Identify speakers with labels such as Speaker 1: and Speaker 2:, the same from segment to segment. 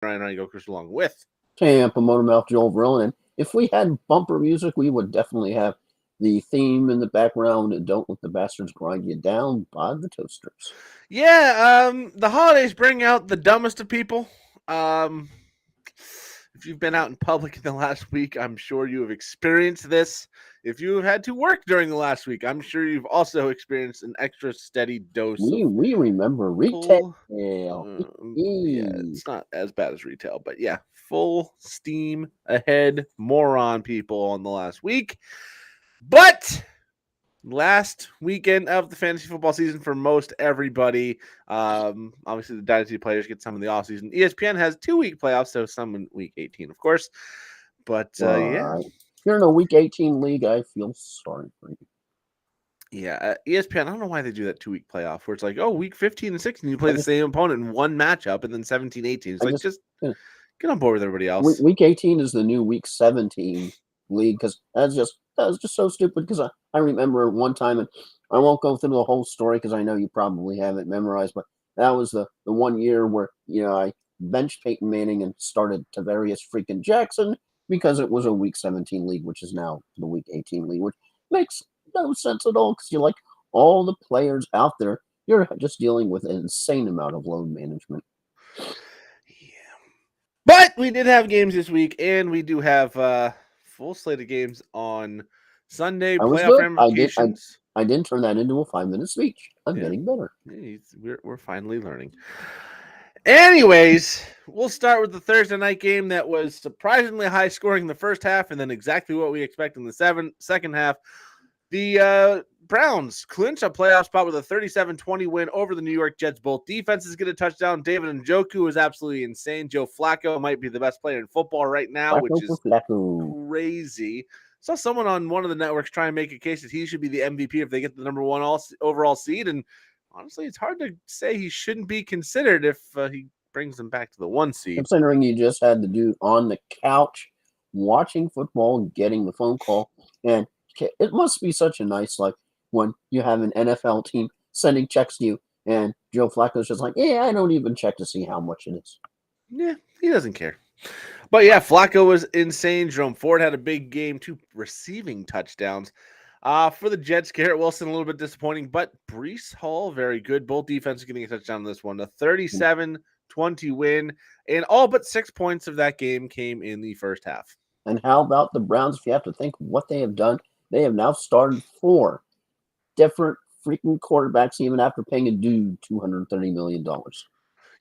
Speaker 1: Ryan Gokers along with
Speaker 2: Tampa Motormouth Joel Verlin. And if we had bumper music, we would definitely have the theme in the background. Don't Let the Bastards Grind You Down by the Toasters.
Speaker 1: Yeah, the holidays bring out the dumbest of people. If you've been out in public in the last week, I'm sure you have experienced this. If you have had to work during the last week, I'm sure you've also experienced an extra steady dose of
Speaker 2: We remember retail.
Speaker 1: full. Yeah, it's not as bad as retail, but yeah, full steam ahead, moron people on the last week. But last weekend of the fantasy football season for most everybody. Obviously, the dynasty players get some in the offseason. ESPN has 2-week playoffs, so some in week 18, of course. But yeah.
Speaker 2: If you're in a week 18 league, I feel sorry for you.
Speaker 1: Yeah, ESPN, I don't know why they do that 2-week playoff where it's like, oh, week 15 and 16, you play the same opponent in one matchup, and then 17, 18. It's just get on board with everybody else.
Speaker 2: Week 18 is the new week 17 league because that was just so stupid because I remember one time, and I won't go through the whole story because I know you probably have it memorized, but that was the 1 year where, I benched Peyton Manning and started Tavarius freaking Jackson because it was a week 17 league, which is now the week 18 league, which makes no sense at all because you're like all the players out there, you're just dealing with an insane amount of load management.
Speaker 1: But we did have games this week, and we do have full slate of games on Sunday. Playoff ramifications.
Speaker 2: I didn't turn that into a 5-minute speech. I'm getting better.
Speaker 1: We're finally learning. Anyways, we'll start with the Thursday night game that was surprisingly high scoring in the first half, and then exactly what we expect in the second half. The Browns clinch a playoff spot with a 37-20 win over the New York Jets. Both defenses get a touchdown. David Njoku is absolutely insane. Joe Flacco might be the best player in football right now, which is crazy. Saw someone on one of the networks try and make a case that he should be the MVP if they get the number one overall seed. And honestly, it's hard to say he shouldn't be considered if he brings them back to the 1 seed.
Speaker 2: Considering you just had the dude on the couch watching football and getting the phone call, and it must be such a nice life when you have an NFL team sending checks to you, and Joe Flacco's just like, yeah, I don't even check to see how much it is.
Speaker 1: Yeah, he doesn't care. But yeah, Flacco was insane. Jerome Ford had a big game, 2 receiving touchdowns. For the Jets, Garrett Wilson a little bit disappointing, but Breece Hall very good. Both defenses getting a touchdown in this one. A 37-20 win, and all but 6 points of that game came in the first half.
Speaker 2: And how about the Browns? If you have to think what they have done, they have now started 4 different freaking quarterbacks, even after paying a dude $230 million.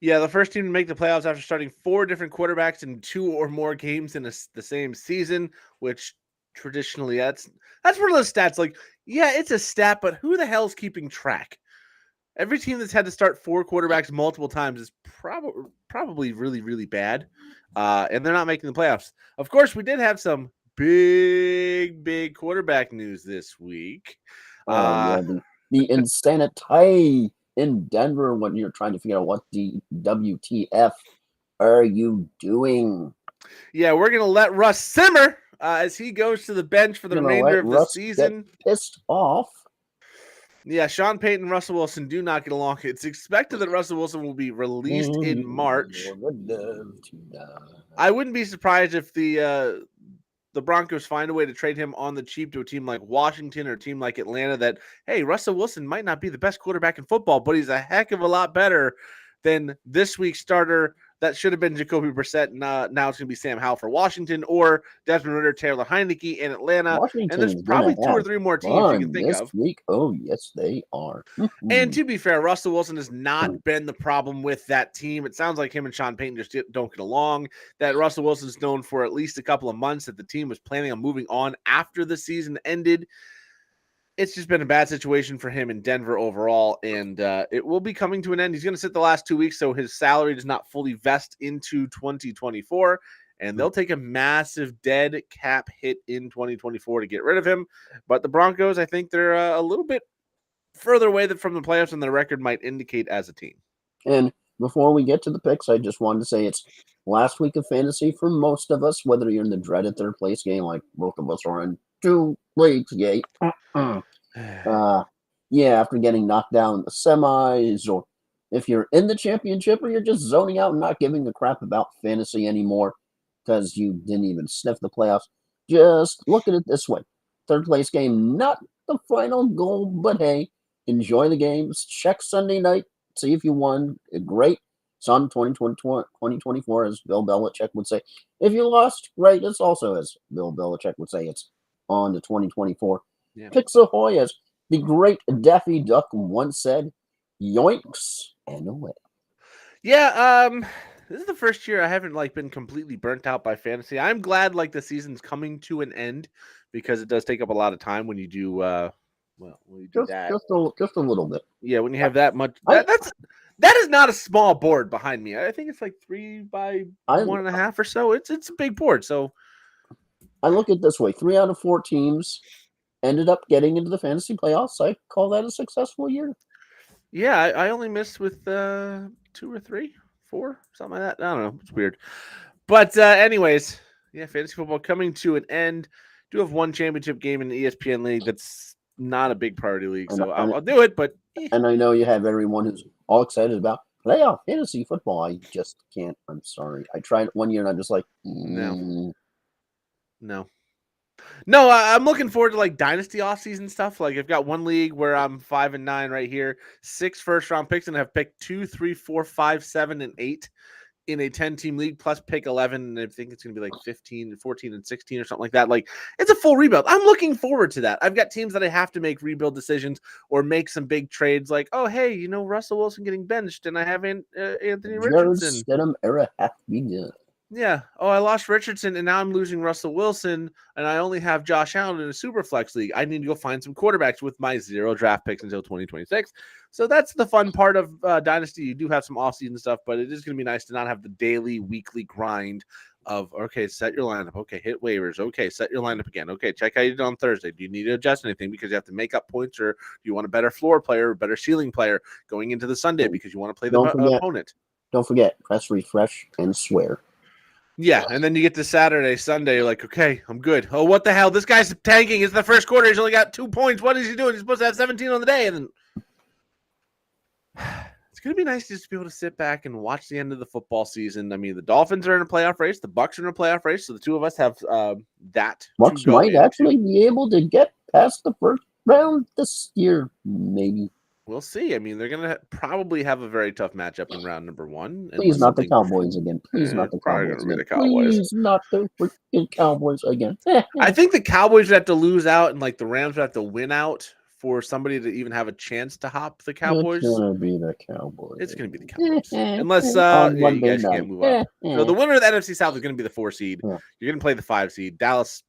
Speaker 1: Yeah, the first team to make the playoffs after starting 4 different quarterbacks in 2 or more games in the same season, which traditionally that's one of those stats. Like, yeah, it's a stat, but who the hell's keeping track? Every team that's had to start 4 quarterbacks multiple times is probably really, really bad, and they're not making the playoffs. Of course, we did have some big quarterback news this week.
Speaker 2: The insanity in Denver when you're trying to figure out what the WTF are you doing?
Speaker 1: Yeah, we're going to let Russ simmer as he goes to the bench for the remainder of the season.
Speaker 2: Get pissed off.
Speaker 1: Yeah, Sean Payton and Russell Wilson do not get along. It's expected that Russell Wilson will be released in March. I wouldn't be surprised if the Broncos find a way to trade him on the cheap to a team like Washington or a team like Atlanta that, hey, Russell Wilson might not be the best quarterback in football, but he's a heck of a lot better than this week's starter that should have been Jacoby Brissett. Now it's going to be Sam Howell for Washington, or Desmond Ridder, Taylor Heineke in Atlanta.
Speaker 2: Washington,
Speaker 1: and there's probably 2 or 3 more teams you can think
Speaker 2: this
Speaker 1: of.
Speaker 2: Week. Oh, yes, they are.
Speaker 1: And to be fair, Russell Wilson has not been the problem with that team. It sounds like him and Sean Payton just don't get along. That Russell Wilson's known for at least a couple of months that the team was planning on moving on after the season ended. It's just been a bad situation for him in Denver overall, and it will be coming to an end. He's going to sit the last 2 weeks, so his salary does not fully vest into 2024, and they'll take a massive dead cap hit in 2024 to get rid of him. But the Broncos, I think they're a little bit further away from the playoffs than their record might indicate as a team.
Speaker 2: And before we get to the picks, I just wanted to say it's last week of fantasy for most of us, whether you're in the dreaded third place game like both of us are in 2 weeks. Yeah, after getting knocked down in the semis, or if you're in the championship or you're just zoning out and not giving a crap about fantasy anymore because you didn't even sniff the playoffs, just look at it this way. Third place game, not the final goal, but hey, enjoy the games. Check Sunday night, see if you won. Great. It's on 2024, as Bill Belichick would say. If you lost, great. It's also, as Bill Belichick would say, it's on to 2024.
Speaker 1: Yeah.
Speaker 2: Picks Ahoy, as the great Daffy Duck once said, yoinks and away.
Speaker 1: Yeah, this is the first year I haven't been completely burnt out by fantasy. I'm glad the season's coming to an end because it does take up a lot of time when you do when you do that.
Speaker 2: Just a little bit.
Speaker 1: Yeah, when you have that much that is not a small board behind me. I think it's 3 by 1.5 or so. It's a big board. So
Speaker 2: I look at it this way: 3 out of 4 teams ended up getting into the fantasy playoffs. I call that a successful year.
Speaker 1: Yeah, I only missed with 2 or 3, 4, something like that. I don't know. It's weird. But anyways, yeah, fantasy football coming to an end. Do have one championship game in the ESPN league that's not a big priority league, so I'll do it. But
Speaker 2: and I know you have everyone who's all excited about playoff fantasy football. I just can't. I'm sorry. I tried it one year and I'm just like,
Speaker 1: no. I'm looking forward to dynasty offseason stuff. I've got one league where I'm 5-9 right here, 6 first-round picks, and have picked 2, 3, 4, 5, 7, and 8 in a 10-team league, plus pick 11. And I think it's going to be 15, 14, and 16 or something like that. It's a full rebuild. I'm looking forward to that. I've got teams that I have to make rebuild decisions or make some big trades. Oh, hey, Russell Wilson getting benched, and I have Anthony Richardson.
Speaker 2: Jared Stidham era have begun.
Speaker 1: Yeah. Oh, I lost Richardson, and now I'm losing Russell Wilson, and I only have Josh Allen in a super flex league. I need to go find some quarterbacks with my 0 draft picks until 2026. So that's the fun part of Dynasty. You do have some offseason stuff, but it is going to be nice to not have the daily, weekly grind of, okay, set your lineup. Okay, hit waivers. Okay, set your lineup again. Okay, check how you did on Thursday. Do you need to adjust anything because you have to make up points, or do you want a better floor player, a better ceiling player going into the Sunday because you want to play the opponent?
Speaker 2: Don't forget, press refresh and swear.
Speaker 1: Yeah, and then you get to Saturday, Sunday, you're like, okay, I'm good. Oh, what the hell? This guy's tanking. It's the first quarter. He's only got 2 points. What is he doing? He's supposed to have 17 on the day. And then it's going to be nice just to be able to sit back and watch the end of the football season. I mean, the Dolphins are in a playoff race. The Bucs are in a playoff race. So the two of us have that.
Speaker 2: Bucs might actually be able to get past the first round this year, maybe.
Speaker 1: We'll see. I mean, they're going to probably have a very tough matchup in round number 1.
Speaker 2: Please not the Cowboys again. Please not the Cowboys again. Please not the freaking Cowboys again.
Speaker 1: I think the Cowboys would have to lose out, and the Rams would have to win out for somebody to even have a chance to hop the Cowboys.
Speaker 2: It's going to be the Cowboys.
Speaker 1: It's going to be the Cowboys. Unless you guys can't move up. So the winner of the NFC South is going to be the 4 seed. Yeah. You're going to play the 5 seed. Dallas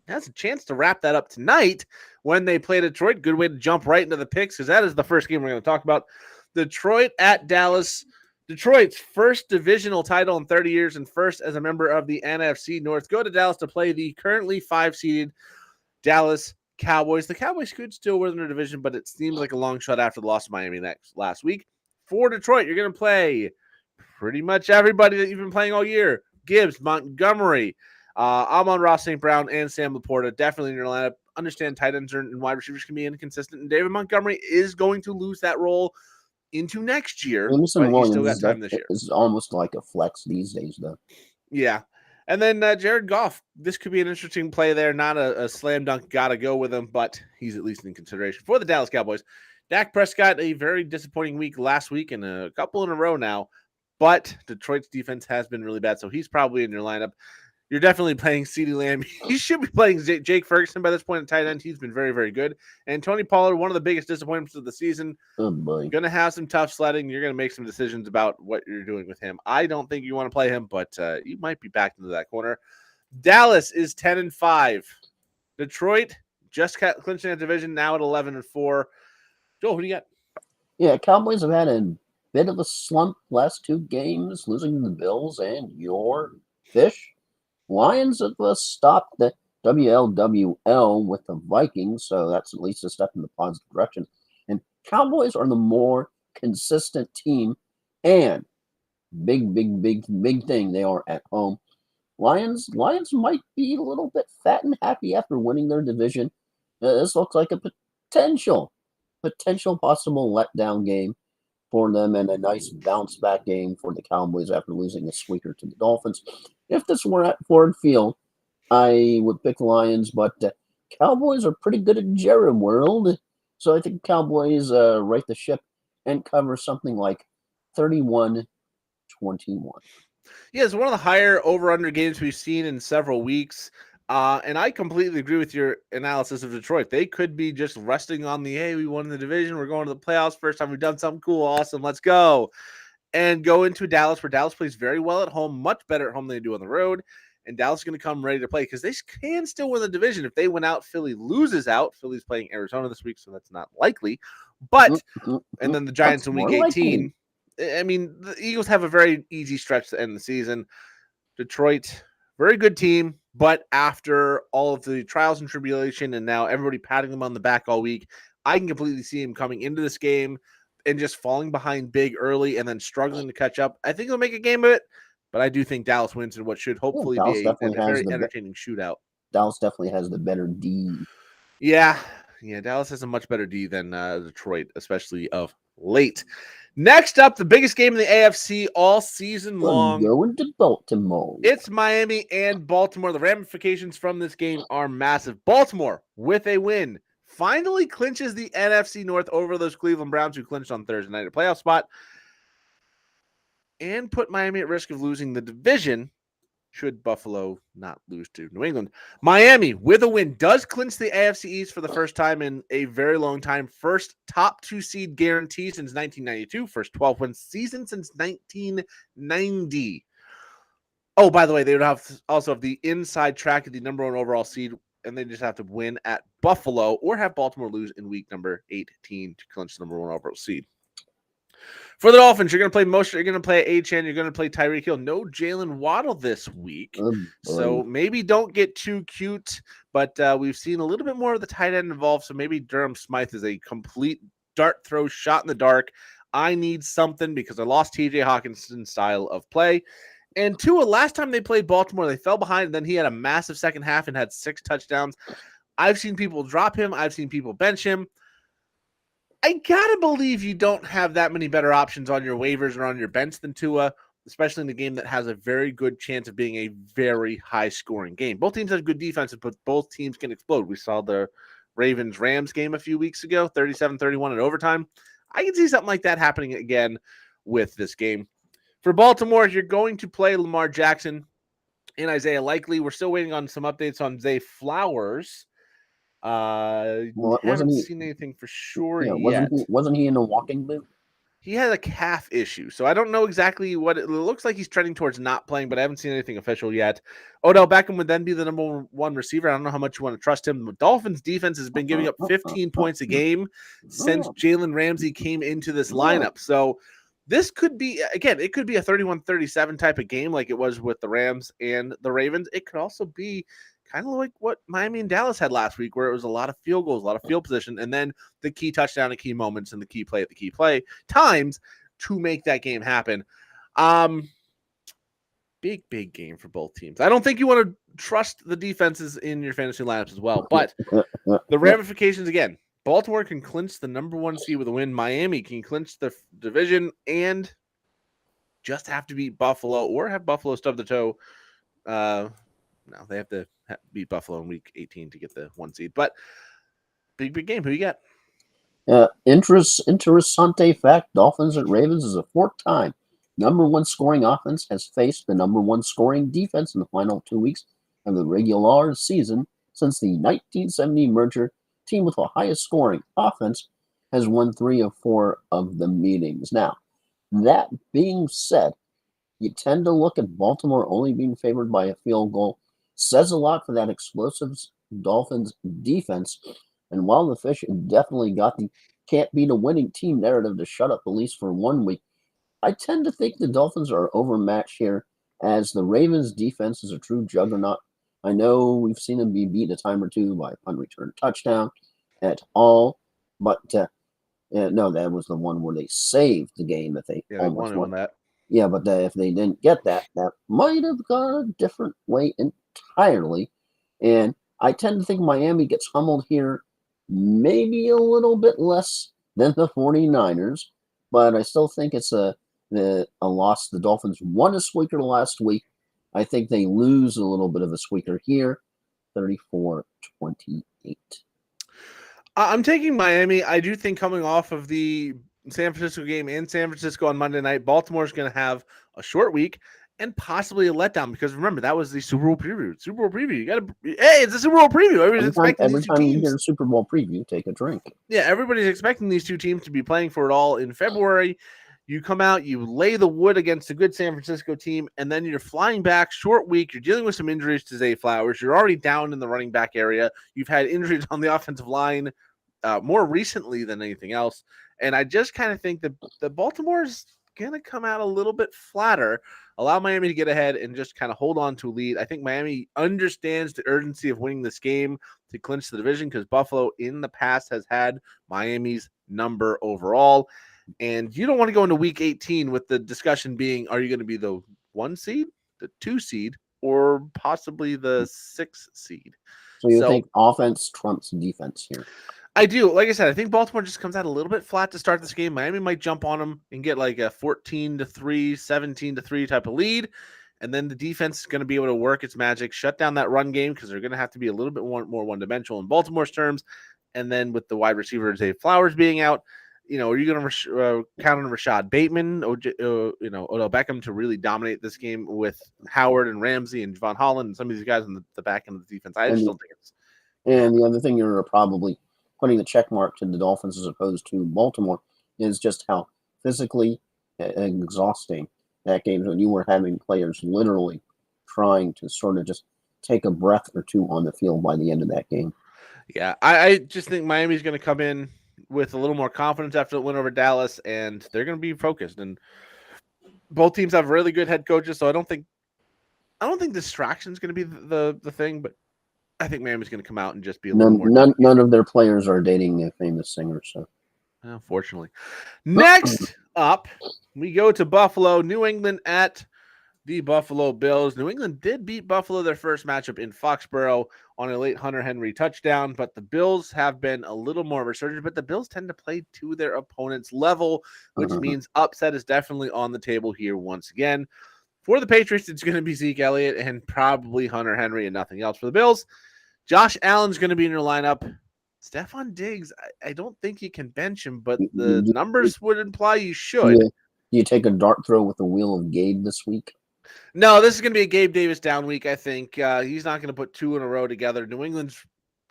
Speaker 1: has a chance to wrap that up tonight when they play Detroit. Good way to jump right into the picks because that is the first game we're going to talk about. Detroit at Dallas. Detroit's first divisional title in 30 years and first as a member of the NFC North. Go to Dallas to play the currently 5-seeded Dallas Cowboys. The Cowboys could still win their division, but it seems like a long shot after the loss to Miami last week. For Detroit, you're going to play pretty much everybody that you've been playing all year. Gibbs, Montgomery, Amon-Ra St. Brown, and Sam Laporta definitely in your lineup. Understand tight ends and wide receivers can be inconsistent, and David Montgomery is going to lose that role into next year. But he's still got time this year.
Speaker 2: It's almost like a flex these days, though.
Speaker 1: Yeah. And then Jared Goff. This could be an interesting play there. Not a slam dunk. Got to go with him, but he's at least in consideration for the Dallas Cowboys. Dak Prescott, a very disappointing week last week and a couple in a row now, but Detroit's defense has been really bad, so he's probably in your lineup. You're definitely playing CeeDee Lamb. You should be playing Jake Ferguson by this point in tight end. He's been very, very good. And Tony Pollard, one of the biggest disappointments of the season.
Speaker 2: Oh, boy.
Speaker 1: Going to have some tough sledding. You're going to make some decisions about what you're doing with him. I don't think you want to play him, but you might be backed into that corner. Dallas is 10-5. Detroit just clinching that division, now at 11-4. Joel, who do you got?
Speaker 2: Yeah, Cowboys have had a bit of a slump last 2 games, losing to the Bills and your Fish. Lions have stopped the WLWL with the Vikings, so that's at least a step in the positive direction. And Cowboys are the more consistent team, and big thing, they are at home. Lions might be a little bit fat and happy after winning their division. This looks like a potential possible letdown game. for them and a nice bounce back game for the Cowboys after losing a squeaker to the Dolphins. If this were at Ford Field, I would pick Lions, but Cowboys are pretty good at Jerem World. So I think Cowboys right the ship and cover something like 31-21.
Speaker 1: Yeah, it's one of the higher over-under games we've seen in several weeks. And I completely agree with your analysis of Detroit. They could be just resting on the, hey, we won the division. We're going to the playoffs. First time we've done something cool. Awesome. Let's go. And go into Dallas, where Dallas plays very well at home, much better at home than they do on the road. And Dallas is going to come ready to play because they can still win the division. If they win out, Philly loses out. Philly's playing Arizona this week, so that's not likely. But, and then the Giants in week 18. Likely. I mean, the Eagles have a very easy stretch to end the season. Detroit, very good team. But after all of the trials and tribulation and now everybody patting them on the back all week, I can completely see him coming into this game and just falling behind big early and then struggling to catch up. I think they'll make a game of it, but I do think Dallas wins in what should hopefully be a very entertaining shootout.
Speaker 2: Dallas definitely has the better D.
Speaker 1: Yeah, Dallas has a much better D than Detroit, especially of late. Next up, the biggest game in the AFC all season long.
Speaker 2: Going to Baltimore.
Speaker 1: It's Miami and Baltimore. The ramifications from this game are massive. Baltimore, with a win, finally clinches the NFC North over those Cleveland Browns who clinched on Thursday night, a playoff spot, and put Miami at risk of losing the division should Buffalo not lose to New England. Miami, with a win, does clinch the AFC East for the first time in a very long time. First top 2 seed guarantee since 1992. First 12-win season since 1990. Oh, by the way, they would also have the inside track of the number 1 overall seed, and they just have to win at Buffalo or have Baltimore lose in week number 18 to clinch the number 1 overall seed. For the Dolphins, you're going to play Mostert, you're going to play Achane, you're going to play Tyreek Hill. No Jalen Waddle this week, so maybe don't get too cute, but we've seen a little bit more of the tight end involved, so maybe Durham Smythe is a complete dart throw shot in the dark. I need something because I lost TJ Hawkinson's style of play. And Tua, last time they played Baltimore, they fell behind, and then he had a massive second half and had 6 touchdowns. I've seen people drop him. I've seen people bench him. I gotta believe you don't have that many better options on your waivers or on your bench than Tua, especially in a game that has a very good chance of being a very high-scoring game. Both teams have good defenses, but both teams can explode. We saw the Ravens-Rams game a few weeks ago, 37-31 in overtime. I can see something like that happening again with this game. For Baltimore, you're going to play Lamar Jackson and Isaiah Likely. We're still waiting on some updates on Zay Flowers. Haven't seen anything for sure yet.
Speaker 2: Wasn't he in a walking boot?
Speaker 1: He had a calf issue, so I don't know exactly what it looks like. He's trending towards not playing, but I haven't seen anything official yet. Odell Beckham would then be the number 1 receiver. I don't know how much you want to trust him. The Dolphins defense has been giving up 15 points a game since Jalen Ramsey came into this lineup. So this could be, again, it could be a 31-37 type of game like it was with the Rams and the Ravens. It could also be kind of like what Miami and Dallas had last week, where it was a lot of field goals, a lot of field position, and then the key touchdown and key moments and the key play at the key play times to make that game happen. Big game for both teams. I don't think you want to trust the defenses in your fantasy lineups as well, but the ramifications, again, Baltimore can clinch the number 1 seed with a win. Miami can clinch the division and just have to beat Buffalo or have Buffalo stub the toe. No, they have to beat Buffalo in week 18 to get the 1 seed. But big game. Who you got?
Speaker 2: Interessante fact, Dolphins at Ravens is a 4th time. Number 1 scoring offense has faced the number 1 scoring defense in the final 2 weeks of the regular season since the 1970 merger. Team with the highest scoring offense has won 3 of 4 of the meetings. Now, that being said, you tend to look at Baltimore only being favored by a field goal. Says a lot for that explosive Dolphins defense. And while the Fish definitely got the can't beat a winning team narrative to shut up at least for 1 week, I tend to think the Dolphins are overmatched here as the Ravens defense is a true juggernaut. I know we've seen them be beat a time or two by punt return touchdown at all, but no, that was the one where they saved the game that they almost won.
Speaker 1: That.
Speaker 2: Yeah, but if they didn't get that, that might have gone a different way entirely. And I tend to think Miami gets humbled here, maybe a little bit less than the 49ers, but I still think it's a loss. The Dolphins won a squeaker last week. I think they lose a little bit of a squeaker here, 34-28.
Speaker 1: I'm taking Miami. I do think coming off of the San Francisco game in San Francisco on Monday night, Baltimore is going to have a short week and possibly a letdown because remember that was the Super Bowl preview. Super Bowl preview. You got to hey, it's a Super Bowl preview. Everybody's expecting
Speaker 2: every
Speaker 1: these two
Speaker 2: time
Speaker 1: teams.
Speaker 2: You hear a Super Bowl preview, take a drink.
Speaker 1: Yeah, everybody's expecting these two teams to be playing for it all in February. You come out, you lay the wood against a good San Francisco team, and then you're flying back, short week. You're dealing with some injuries to Zay Flowers. You're already down in the running back area. You've had injuries on the offensive line more recently than anything else. And I just kind of think that the Baltimore's going to come out a little bit flatter, allow Miami to get ahead and just kind of hold on to a lead. I think Miami understands the urgency of winning this game to clinch the division because Buffalo in the past has had Miami's number overall. And you don't want to go into week 18 with the discussion being, are you going to be the 1 seed, the 2 seed, or possibly the 6 seed?
Speaker 2: So you think offense trumps defense here?
Speaker 1: I do. Like I said, I think Baltimore just comes out a little bit flat to start this game. Miami might jump on them and get like a 14-3, 17-3 type of lead. And then the defense is going to be able to work its magic, shut down that run game because they're going to have to be a little bit more one-dimensional in Baltimore's terms. And then with the wide receiver, Zay Flowers being out, are you going to count on Rashad Bateman, Odell Beckham to really dominate this game with Howard and Ramsey and Javon Holland and some of these guys on the back end of the defense? I just don't think it's.
Speaker 2: And the other thing you're probably putting the check mark to the Dolphins as opposed to Baltimore is just how physically exhausting that game is when you were having players literally trying to sort of just take a breath or two on the field by the end of that game.
Speaker 1: Yeah, I just think Miami's going to come in with a little more confidence after the win over Dallas, and they're going to be focused. And both teams have really good head coaches, so I don't think distraction is going to be the thing, but I think Miami's going to come out and just be a little more.
Speaker 2: None of their players are dating a famous singer, so.
Speaker 1: Unfortunately. Next up, we go to Buffalo, New England at the Buffalo Bills. New England did beat Buffalo their first matchup in Foxborough on a late Hunter Henry touchdown, but the Bills have been a little more resurgent, but the Bills tend to play to their opponent's level, which means upset is definitely on the table here once again. For the Patriots, it's going to be Zeke Elliott and probably Hunter Henry and nothing else. For the Bills, Josh Allen's going to be in your lineup. Stephon Diggs, I don't think you can bench him, but the numbers would imply you should.
Speaker 2: You take a dart throw with the wheel of Gabe this week?
Speaker 1: No, this is going to be a Gabe Davis down week, I think. He's not going to put two in a row together. New England's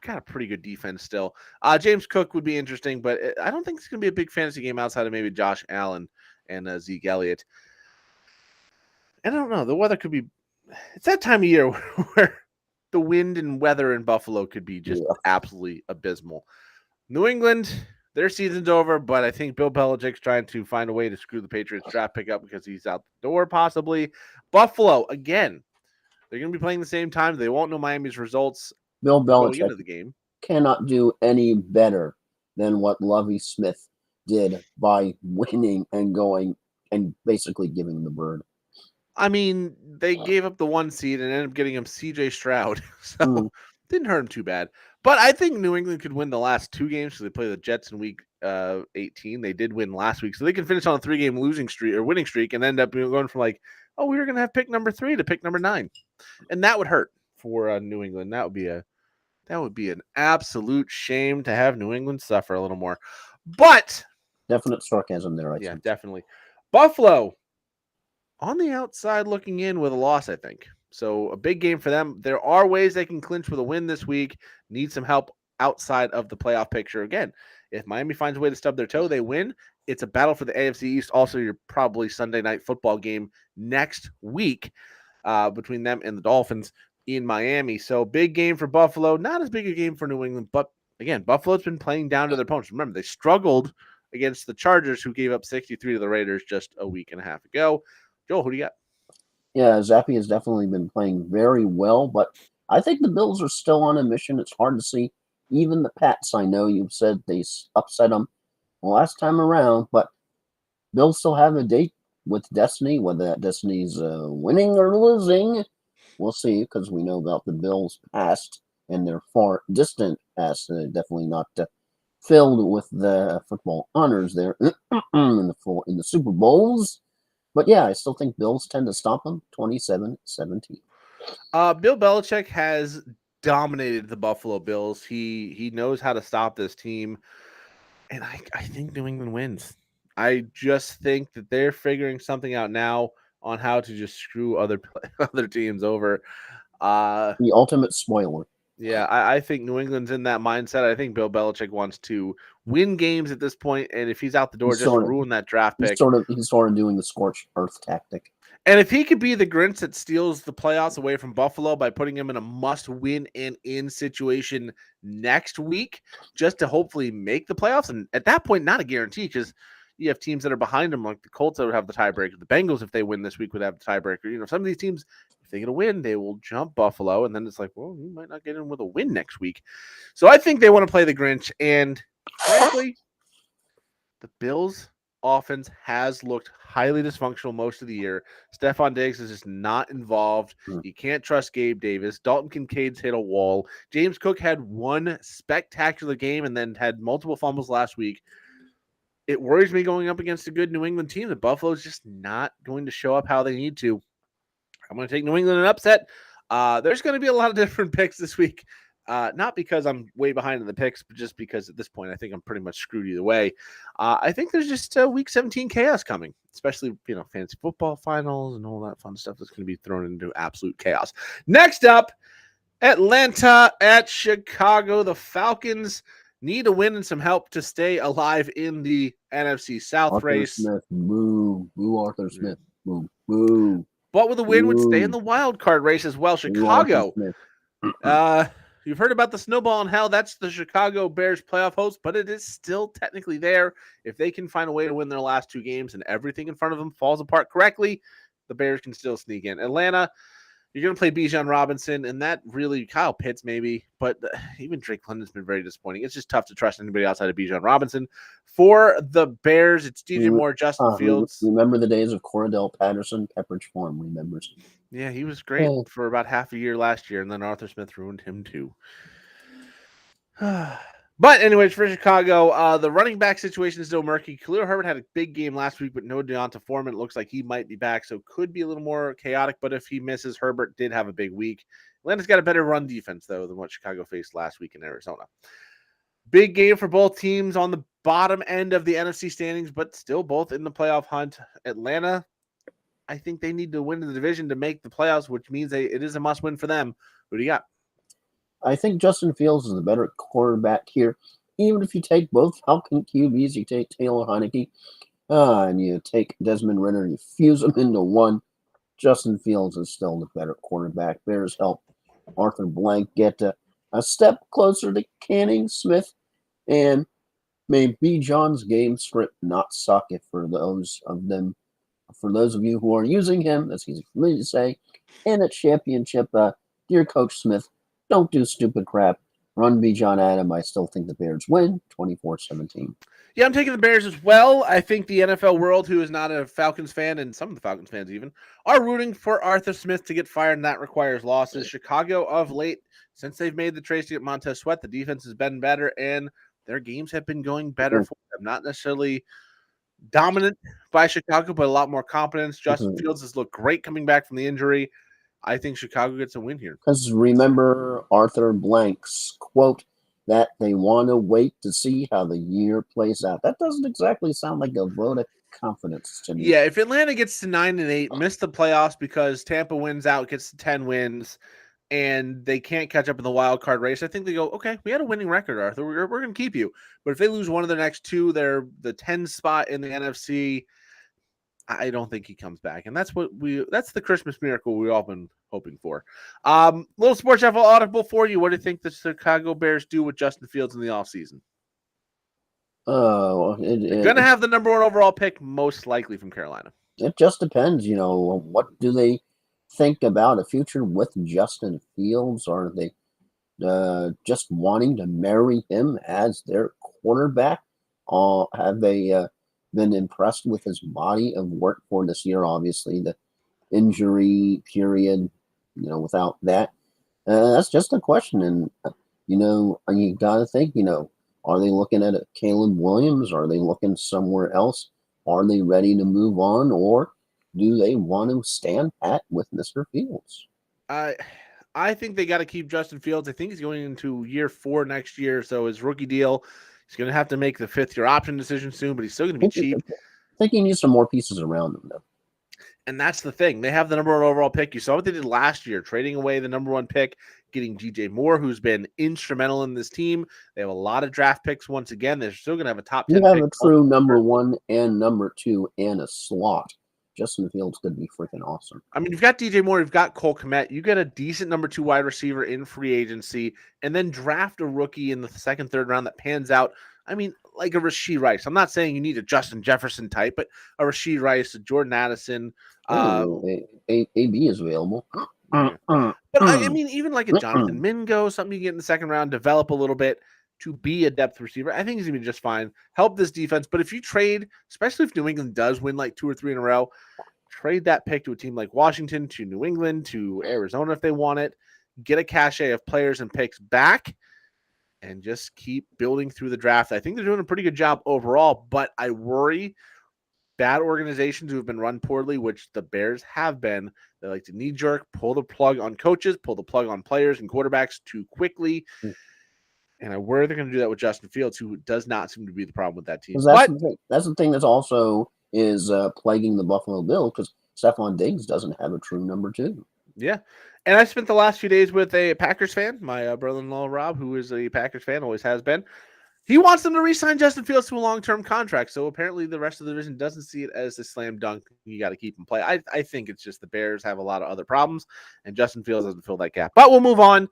Speaker 1: got a pretty good defense still. James Cook would be interesting, but I don't think it's going to be a big fantasy game outside of maybe Josh Allen and Zeke Elliott. And I don't know. The weather could be – it's that time of year where the wind and weather in Buffalo could be just absolutely abysmal. New England, their season's over, but I think Bill Belichick's trying to find a way to screw the Patriots draft pick up because he's out the door possibly. Buffalo, again, they're going to be playing the same time. They won't know Miami's results.
Speaker 2: Bill Belichick
Speaker 1: into the game
Speaker 2: cannot do any better than what Lovie Smith did by winning and going and basically giving the bird.
Speaker 1: I mean, they gave up the 1 seed and ended up getting him C.J. Stroud, so didn't hurt him too bad. But I think New England could win the last 2 games because they play the Jets in week 18. They did win last week, so they can finish on a 3-game losing streak or winning streak and end up going from like, oh, we were going to have pick number 3 to pick number 9, and that would hurt for New England. That would be an absolute shame to have New England suffer a little more. But
Speaker 2: definite sarcasm there, I think.
Speaker 1: Yeah, definitely. Buffalo on the outside looking in with a loss, I think. So a big game for them. There are ways they can clinch with a win this week. Need some help outside of the playoff picture. Again, if Miami finds a way to stub their toe, they win. It's a battle for the AFC East. Also, your probably Sunday night football game next week between them and the Dolphins in Miami. So big game for Buffalo. Not as big a game for New England, but again, Buffalo's been playing down to their opponents. Remember, they struggled against the Chargers, who gave up 63 to the Raiders just a week and a half ago. Joel, who do you got?
Speaker 2: Yeah, Zappe has definitely been playing very well, but I think the Bills are still on a mission. It's hard to see. Even the Pats, I know you've said they upset them last time around, but Bills still have a date with destiny. Whether that destiny's winning or losing, we'll see, because we know about the Bills' past and their far distant past. Definitely not filled with the football honors there in the Super Bowls. But yeah, I still think Bills tend to stop them 27-17.
Speaker 1: Bill Belichick has dominated the Buffalo Bills. He knows how to stop this team, and I think New England wins. I just think that they're figuring something out now on how to just screw other other teams over. Uh,
Speaker 2: The ultimate spoiler.
Speaker 1: yeah, I think New England's in that mindset. I think Bill Belichick wants to win games at this point, and if he's out the door,
Speaker 2: He's
Speaker 1: just
Speaker 2: sort of
Speaker 1: ruin that draft
Speaker 2: he's
Speaker 1: pick.
Speaker 2: sort of doing the scorched earth tactic.
Speaker 1: And if he could be the Grinch that steals the playoffs away from Buffalo by putting him in a must-win and in situation next week, just to hopefully make the playoffs, and at that point, not a guarantee because you have teams that are behind them, like the Colts that would have the tiebreaker. The Bengals, if they win this week, would have the tiebreaker. You know, some of these teams, if they get a win, they will jump Buffalo, and then it's like, well, you might not get in with a win next week. So I think they want to play the Grinch, and frankly, the Bills offense has looked highly dysfunctional most of the year. Stephon Diggs is just not involved. You can't trust Gabe Davis. Dalton Kincaid's hit a wall. James Cook had one spectacular game and then had multiple fumbles last week. It worries me going up against a good New England team that Buffalo's just not going to show up how they need to. I'm going to take New England in an upset. There's going to be a lot of different picks this week. Not because I'm way behind in the picks, but just because at this point I think I'm pretty much screwed either way. I think there's just week 17 chaos coming, especially fantasy football finals and all that fun stuff that's going to be thrown into absolute chaos. Next up, Atlanta at Chicago. The Falcons need a win and some help to stay alive in the NFC South
Speaker 2: Arthur
Speaker 1: race.
Speaker 2: Smith, boo, boo, Arthur Smith, boo, boo.
Speaker 1: But with a win would stay in the wild card race as well. Chicago. You've heard about the snowball in hell. That's the Chicago Bears playoff host, but it is still technically there. If they can find a way to win their last two games and everything in front of them falls apart correctly, the Bears can still sneak in. Atlanta, you're going to play Bijan Robinson, and that really, Kyle Pitts maybe, but even Drake London's been very disappointing. It's just tough to trust anybody outside of Bijan Robinson. For the Bears, it's DJ Moore, Justin Fields.
Speaker 2: Remember the days of Cordell Patterson? Pepperidge Farm remembers.
Speaker 1: Yeah, he was great for about half a year last year, and then Arthur Smith ruined him too. But anyways, for Chicago, the running back situation is still murky. Khalil Herbert had a big game last week, but no Deonta Foreman. It looks like he might be back, so could be a little more chaotic. But if he misses, Herbert did have a big week. Atlanta's got a better run defense, though, than what Chicago faced last week in Arizona. Big game for both teams on the bottom end of the NFC standings, but still both in the playoff hunt. Atlanta, I think they need to win the division to make the playoffs, which means it is a must-win for them. Who do you got?
Speaker 2: I think Justin Fields is the better quarterback here. Even if you take both Falcon QBs, you take Taylor Heineke, and you take Desmond Ritter, and you fuse them into one, Justin Fields is still the better quarterback. Bears help Arthur Blank get a step closer to Canning Smith, and may Bijan's game script not suck if for those of you who are using him, that's easy for me to say, in a championship, dear Coach Smith, don't do stupid crap. Run Bijan Adam. I still think the Bears win 24-17.
Speaker 1: Yeah, I'm taking the Bears as well. I think the NFL world, who is not a Falcons fan, and some of the Falcons fans even, are rooting for Arthur Smith to get fired, and that requires losses. Chicago, of late, since they've made the trade to get Montez Sweat, the defense has been better, and their games have been going better for them. Not necessarily dominant by Chicago, but a lot more confidence. Justin Fields has looked great coming back from the injury. I think Chicago gets a win here.
Speaker 2: Because remember Arthur Blank's quote that they want to wait to see how the year plays out. That doesn't exactly sound like a vote of confidence to me.
Speaker 1: Yeah, if Atlanta gets to 9-8, miss the playoffs because Tampa wins out, gets to 10 wins, and they can't catch up in the wild card race, I think they go, okay, we had a winning record, Arthur. We're going to keep you. But if they lose one of their next two, they're the 10 spot in the NFC. I don't think he comes back. And that's the Christmas miracle we've all been hoping for. Little sports info audible for you. What do you think the Chicago Bears do with Justin Fields in the offseason? They're going to have the number 1 overall pick, most likely from Carolina.
Speaker 2: It just depends, what do they think about a future with Justin Fields? Are they just wanting to marry him as their quarterback? Have they been impressed with his body of work for this year? Obviously, the injury period, without that, that's just a question. And, you got to think, Are they looking at Caleb Williams? Are they looking somewhere else? Are they ready to move on, or do they want to stand pat with Mr. Fields?
Speaker 1: I think they got to keep Justin Fields. I think he's going into year 4 next year, so his rookie deal, he's going to have to make the 5th-year option decision soon, but he's still going to be cheap.
Speaker 2: I think he needs some more pieces around him, though.
Speaker 1: And that's the thing. They have the number 1 overall pick. You saw what they did last year, trading away the number 1 pick, getting DJ Moore, who's been instrumental in this team. They have a lot of draft picks once again. They're still going to have a top 10
Speaker 2: You have
Speaker 1: pick.
Speaker 2: a true number 1 and number 2 and a slot. Justin Fields could be freaking awesome.
Speaker 1: I mean, you've got DJ Moore, you've got Cole Kmet, you get a decent number 2 wide receiver in free agency, and then draft a rookie in the 2nd, 3rd round that pans out. I mean, like a Rashee Rice. I'm not saying you need a Justin Jefferson type, but a Rashee Rice, a Jordan Addison.
Speaker 2: AB is available.
Speaker 1: But I mean, even like a Jonathan Mingo, something you get in the 2nd round, develop a little bit to be a depth receiver. I think he's going to be just fine. Help this defense. But if you trade, especially if New England does win like 2 or 3 in a row, trade that pick to a team like Washington, to New England, to Arizona if they want it. Get a cachet of players and picks back and just keep building through the draft. I think they're doing a pretty good job overall, but I worry bad organizations who have been run poorly, which the Bears have been, they like to knee-jerk, pull the plug on coaches, pull the plug on players and quarterbacks too quickly. And I worry they're going to do that with Justin Fields, who does not seem to be the problem with that team.
Speaker 2: That's the thing that's also is plaguing the Buffalo Bills, because Stephon Diggs doesn't have a true number 2.
Speaker 1: Yeah. And I spent the last few days with a Packers fan, my brother-in-law, Rob, who is a Packers fan, always has been. He wants them to re-sign Justin Fields to a long-term contract. So apparently the rest of the division doesn't see it as a slam dunk. You got to keep him play. I think it's just the Bears have a lot of other problems, and Justin Fields doesn't fill that gap. But we'll move on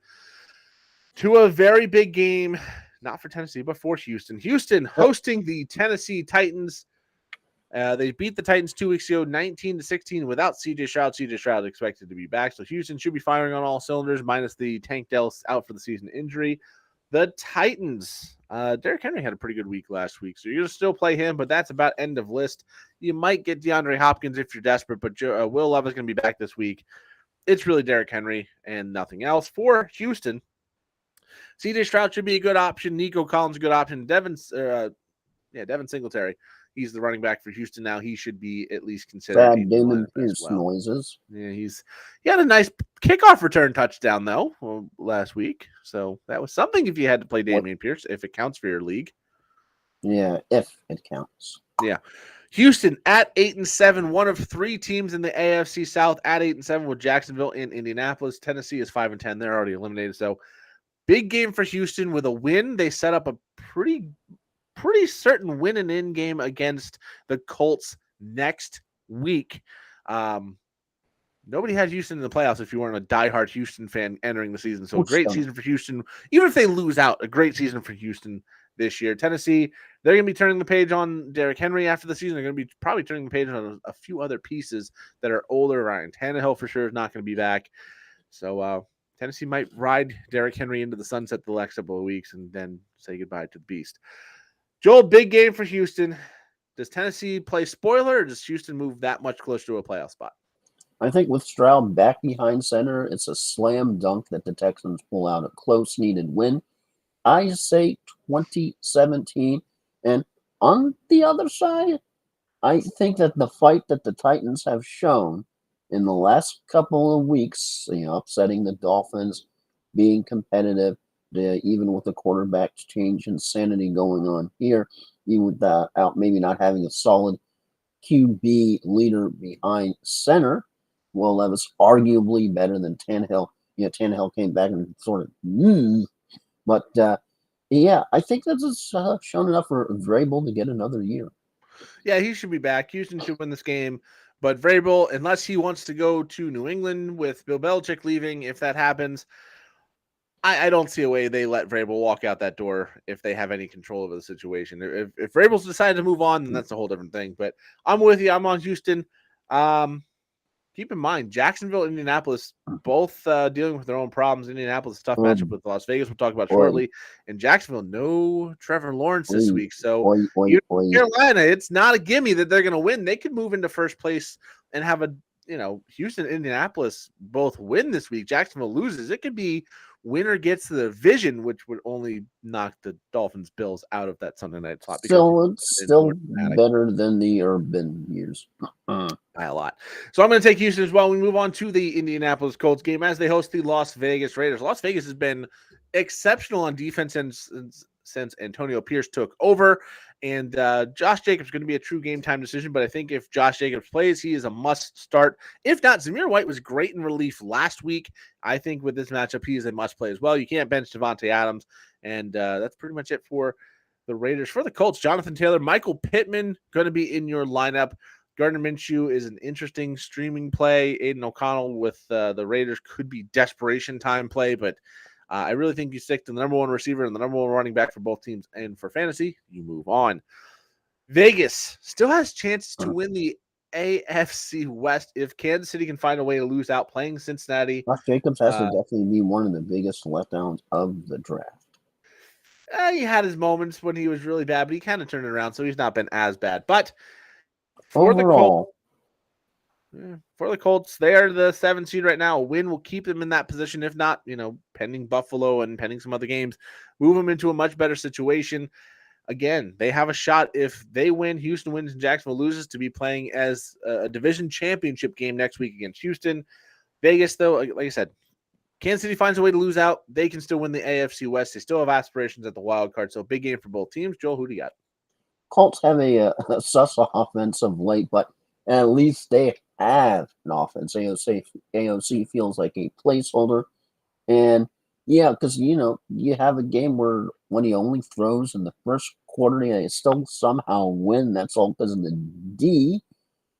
Speaker 1: to a very big game, not for Tennessee, but for Houston. Houston hosting the Tennessee Titans. They beat the Titans 2 weeks ago, 19-16, without C.J. Stroud. C.J. Stroud expected to be back, so Houston should be firing on all cylinders, minus the Tank Dell out for the season injury. The Titans, Derrick Henry had a pretty good week last week, so you're going to still play him, but that's about end of list. You might get DeAndre Hopkins if you're desperate, but Will Levis is going to be back this week. It's really Derrick Henry and nothing else. For Houston, C.J. Stroud should be a good option. Nico Collins a good option. Devin Singletary. He's the running back for Houston now. He should be at least considered.
Speaker 2: Damon Pierce noises.
Speaker 1: Yeah, he had a nice kickoff return touchdown though last week. So that was something if you had to play Dameon Pierce, if it counts for your league.
Speaker 2: Yeah, if it counts.
Speaker 1: Yeah. Houston at 8-7, one of 3 teams in the AFC South at 8-7 with Jacksonville and Indianapolis. Tennessee is 5-10. They're already eliminated. So big game for Houston. With a win, they set up a pretty certain win and in game against the Colts next week. Nobody had Houston in the playoffs if you weren't a diehard Houston fan entering the season. So great season for Houston. Even if they lose out, a great season for Houston this year. Tennessee, they're going to be turning the page on Derrick Henry after the season. They're going to be probably turning the page on a few other pieces that are older. Ryan Tannehill for sure is not going to be back. So Tennessee might ride Derrick Henry into the sunset the next couple of weeks and then say goodbye to the beast. Joel, big game for Houston. Does Tennessee play spoiler, or does Houston move that much closer to a playoff spot?
Speaker 2: I think with Stroud back behind center, it's a slam dunk that the Texans pull out a close, needed win. I say 2017. And on the other side, I think that the fight that the Titans have shown in the last couple of weeks, upsetting the Dolphins, being competitive, even with the quarterback change insanity going on here, even without maybe not having a solid QB leader behind center, Will Levis arguably better than Tannehill. Tannehill came back and sort of, but I think that's shown enough for Vrabel to get another year.
Speaker 1: Yeah, he should be back. Houston should win this game. But Vrabel, unless he wants to go to New England with Bill Belichick leaving, if that happens, I don't see a way they let Vrabel walk out that door if they have any control over the situation. If Vrabel's decided to move on, then that's a whole different thing. But I'm with you. I'm on Houston. Keep in mind, Jacksonville, Indianapolis, both dealing with their own problems. Indianapolis, tough matchup with Las Vegas. We'll talk about shortly. And Jacksonville, no Trevor Lawrence this week. So Carolina, it's not a gimme that they're going to win. They could move into first place and have Houston, Indianapolis both win this week. Jacksonville loses. It could be Winner gets the division, which would only knock the Dolphins Bills out of that Sunday night slot.
Speaker 2: Still, it's still better than the Urban years.
Speaker 1: By a lot. So I'm going to take Houston as well. We move on to the Indianapolis Colts game as they host the Las Vegas Raiders. Las Vegas has been exceptional on defense since Antonio Pierce took over. And Josh Jacobs is going to be a true game time decision. But I think if Josh Jacobs plays, he is a must start. If not, Zamir White was great in relief last week. I think with this matchup, he is a must play as well. You can't bench Devontae Adams. And that's pretty much it for the Raiders. For the Colts, Jonathan Taylor, Michael Pittman going to be in your lineup. Gardner Minshew is an interesting streaming play. Aiden O'Connell with the Raiders could be desperation time play, but I really think you stick to the number one receiver and the number one running back for both teams. And for fantasy, you move on. Vegas still has chances to win the AFC West if Kansas City can find a way to lose out playing Cincinnati.
Speaker 2: Josh Jacobs has to definitely be one of the biggest letdowns of the draft.
Speaker 1: He had his moments when he was really bad, but he kind of turned it around, so he's not been as bad. But for
Speaker 2: overall,
Speaker 1: the Colts, they are the 7th seed right now. A win will keep them in that position. If not, pending Buffalo and pending some other games, move them into a much better situation. Again, they have a shot if they win, Houston wins, and Jacksonville loses to be playing as a division championship game next week against Houston. Vegas, though, like I said, Kansas City finds a way to lose out. They can still win the AFC West. They still have aspirations at the wild card. So big game for both teams. Joel, who do you got?
Speaker 2: Colts have a sus offense of late, but at least they have an offense. AOC feels like a placeholder. And yeah, because, you have a game where when he only throws in the first quarter, they still somehow win. That's all because of the D.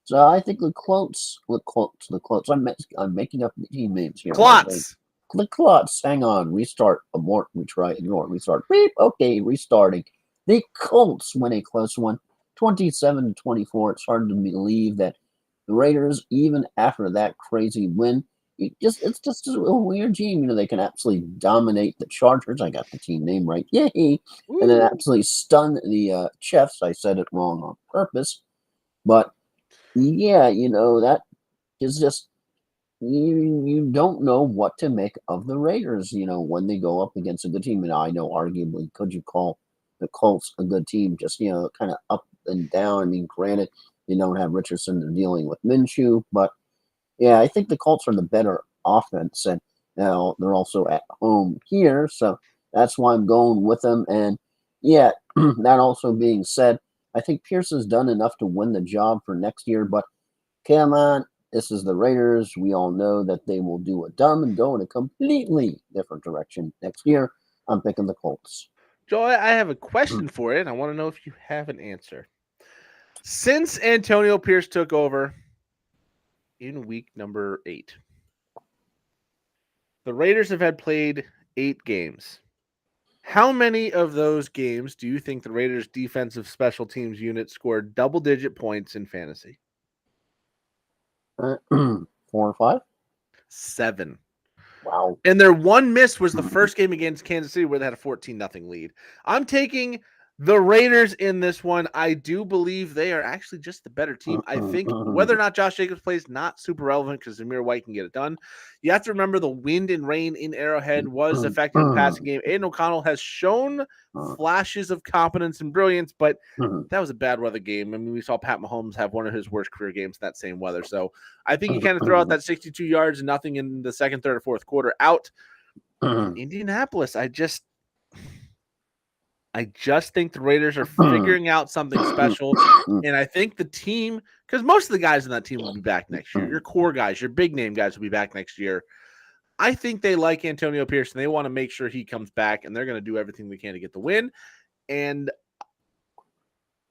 Speaker 2: So I think the Colts. I'm making up the team names here. The Colts. Hang on. Restart. Abort. Retry. Ignore. Restart. Beep. Okay. Restarting. The Colts win a close one, 27-24. It's hard to believe that the Raiders, even after that crazy win, it's just a weird team. They can absolutely dominate the Chargers. I got the team name right. Yay. Ooh. And then absolutely stun the Chiefs. I said it wrong on purpose. But, yeah, that is just you don't know what to make of the Raiders, when they go up against a good team. And I know arguably could you call the Colts a good team, just, kind of up and down. I mean, granted, they don't have Richardson. They're dealing with Minshew. But, yeah, I think the Colts are the better offense. And now they're also at home here. So that's why I'm going with them. And, yeah, that also being said, I think Pierce has done enough to win the job for next year. But, come on, this is the Raiders. We all know that they will do a dumb and go in a completely different direction next year. I'm picking the Colts.
Speaker 1: Joel, I have a question for you, and I want to know if you have an answer. Since Antonio Pierce took over in week number 8, the Raiders have had played 8 games. How many of those games do you think the Raiders' defensive special teams unit scored double-digit points in fantasy?
Speaker 2: 4 or 5?
Speaker 1: 7.
Speaker 2: Wow.
Speaker 1: And their one miss was the first game against Kansas City where they had a 14-0 lead. I'm taking the Raiders in this one. I do believe they are actually just the better team. I think whether or not Josh Jacobs plays, not super relevant because Zamir White can get it done. You have to remember the wind and rain in Arrowhead was affecting the passing game. Aiden O'Connell has shown flashes of competence and brilliance, but that was a bad weather game. I mean, we saw Pat Mahomes have one of his worst career games in that same weather. So I think you kind of throw out that 62 yards and nothing in the second, third, or fourth quarter out. Indianapolis, I just think the Raiders are figuring out something special. And I think the team, because most of the guys in that team will be back next year. Your core guys, your big name guys will be back next year. I think they like Antonio Pierce, and they want to make sure he comes back, and they're going to do everything they can to get the win. And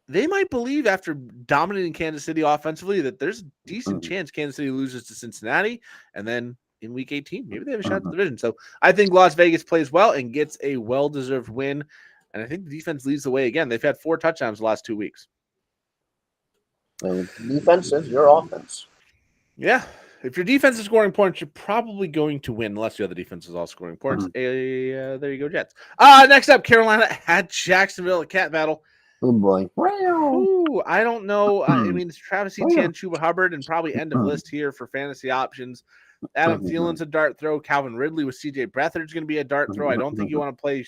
Speaker 1: they might believe after dominating Kansas City offensively that there's a decent chance Kansas City loses to Cincinnati, and then in week 18, maybe they have a shot at the division. So I think Las Vegas plays well and gets a well-deserved win. And I think the defense leads the way again. They've had 4 touchdowns the last 2 weeks.
Speaker 2: Defense is your offense.
Speaker 1: Yeah. If your defense is scoring points, you're probably going to win unless the other defense is all scoring points. There you go, Jets. Next up, Carolina at Jacksonville, a cat battle.
Speaker 2: Oh, boy.
Speaker 1: Ooh, I don't know. I mean, it's Travis Etienne, Chuba Hubbard, and probably end of list here for fantasy options. Adam Thielen's a dart throw. Calvin Ridley with CJ Beathard's going to be a dart throw. I don't think you want to play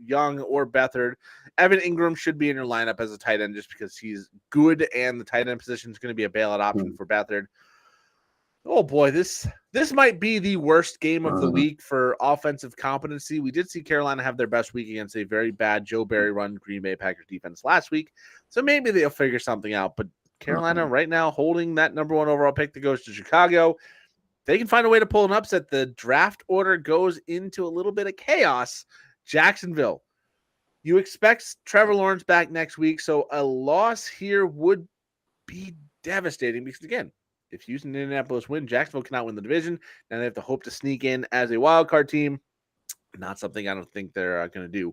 Speaker 1: Young or Beathard. Evan Ingram should be in your lineup as a tight end just because he's good, and the tight end position is going to be a bailout option for Beathard. Oh boy, this might be the worst game of the week for offensive competency. We did see Carolina have their best week against a very bad Joe Barry run Green Bay Packers defense last week, so maybe they'll figure something out. But Carolina right now holding that number 1 overall pick that goes to Chicago. They can find a way to pull an upset. The draft order goes into a little bit of chaos. Jacksonville, you expect Trevor Lawrence back next week, so a loss here would be devastating because, again, if Houston and Indianapolis win, Jacksonville cannot win the division, and they have to hope to sneak in as a wild card team. Not something I don't think they're going to do,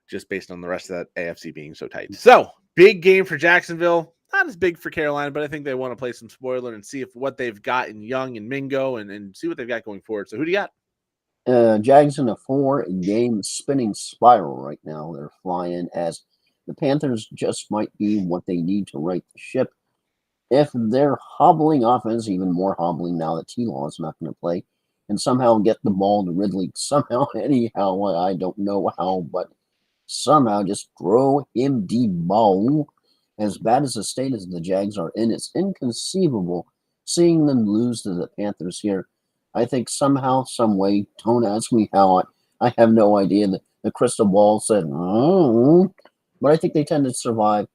Speaker 1: just based on the rest of that AFC being so tight. So, big game for Jacksonville. Not as big for Carolina, but I think they want to play some spoiler and see if what they've got in Young and Mingo and see what they've got going forward. So, who do you got?
Speaker 2: Jags in a 4-game spinning spiral right now. They're flying as the Panthers just might be what they need to right the ship. If their hobbling offense, even more hobbling now that T-Law is not going to play, and somehow get the ball to Ridley, somehow, anyhow, I don't know how, but somehow just throw him the ball. As bad as the state as the Jags are in, it's inconceivable seeing them lose to the Panthers here. I think somehow, some way, don't ask me how, I have no idea. The crystal ball said, but I think they tend to survive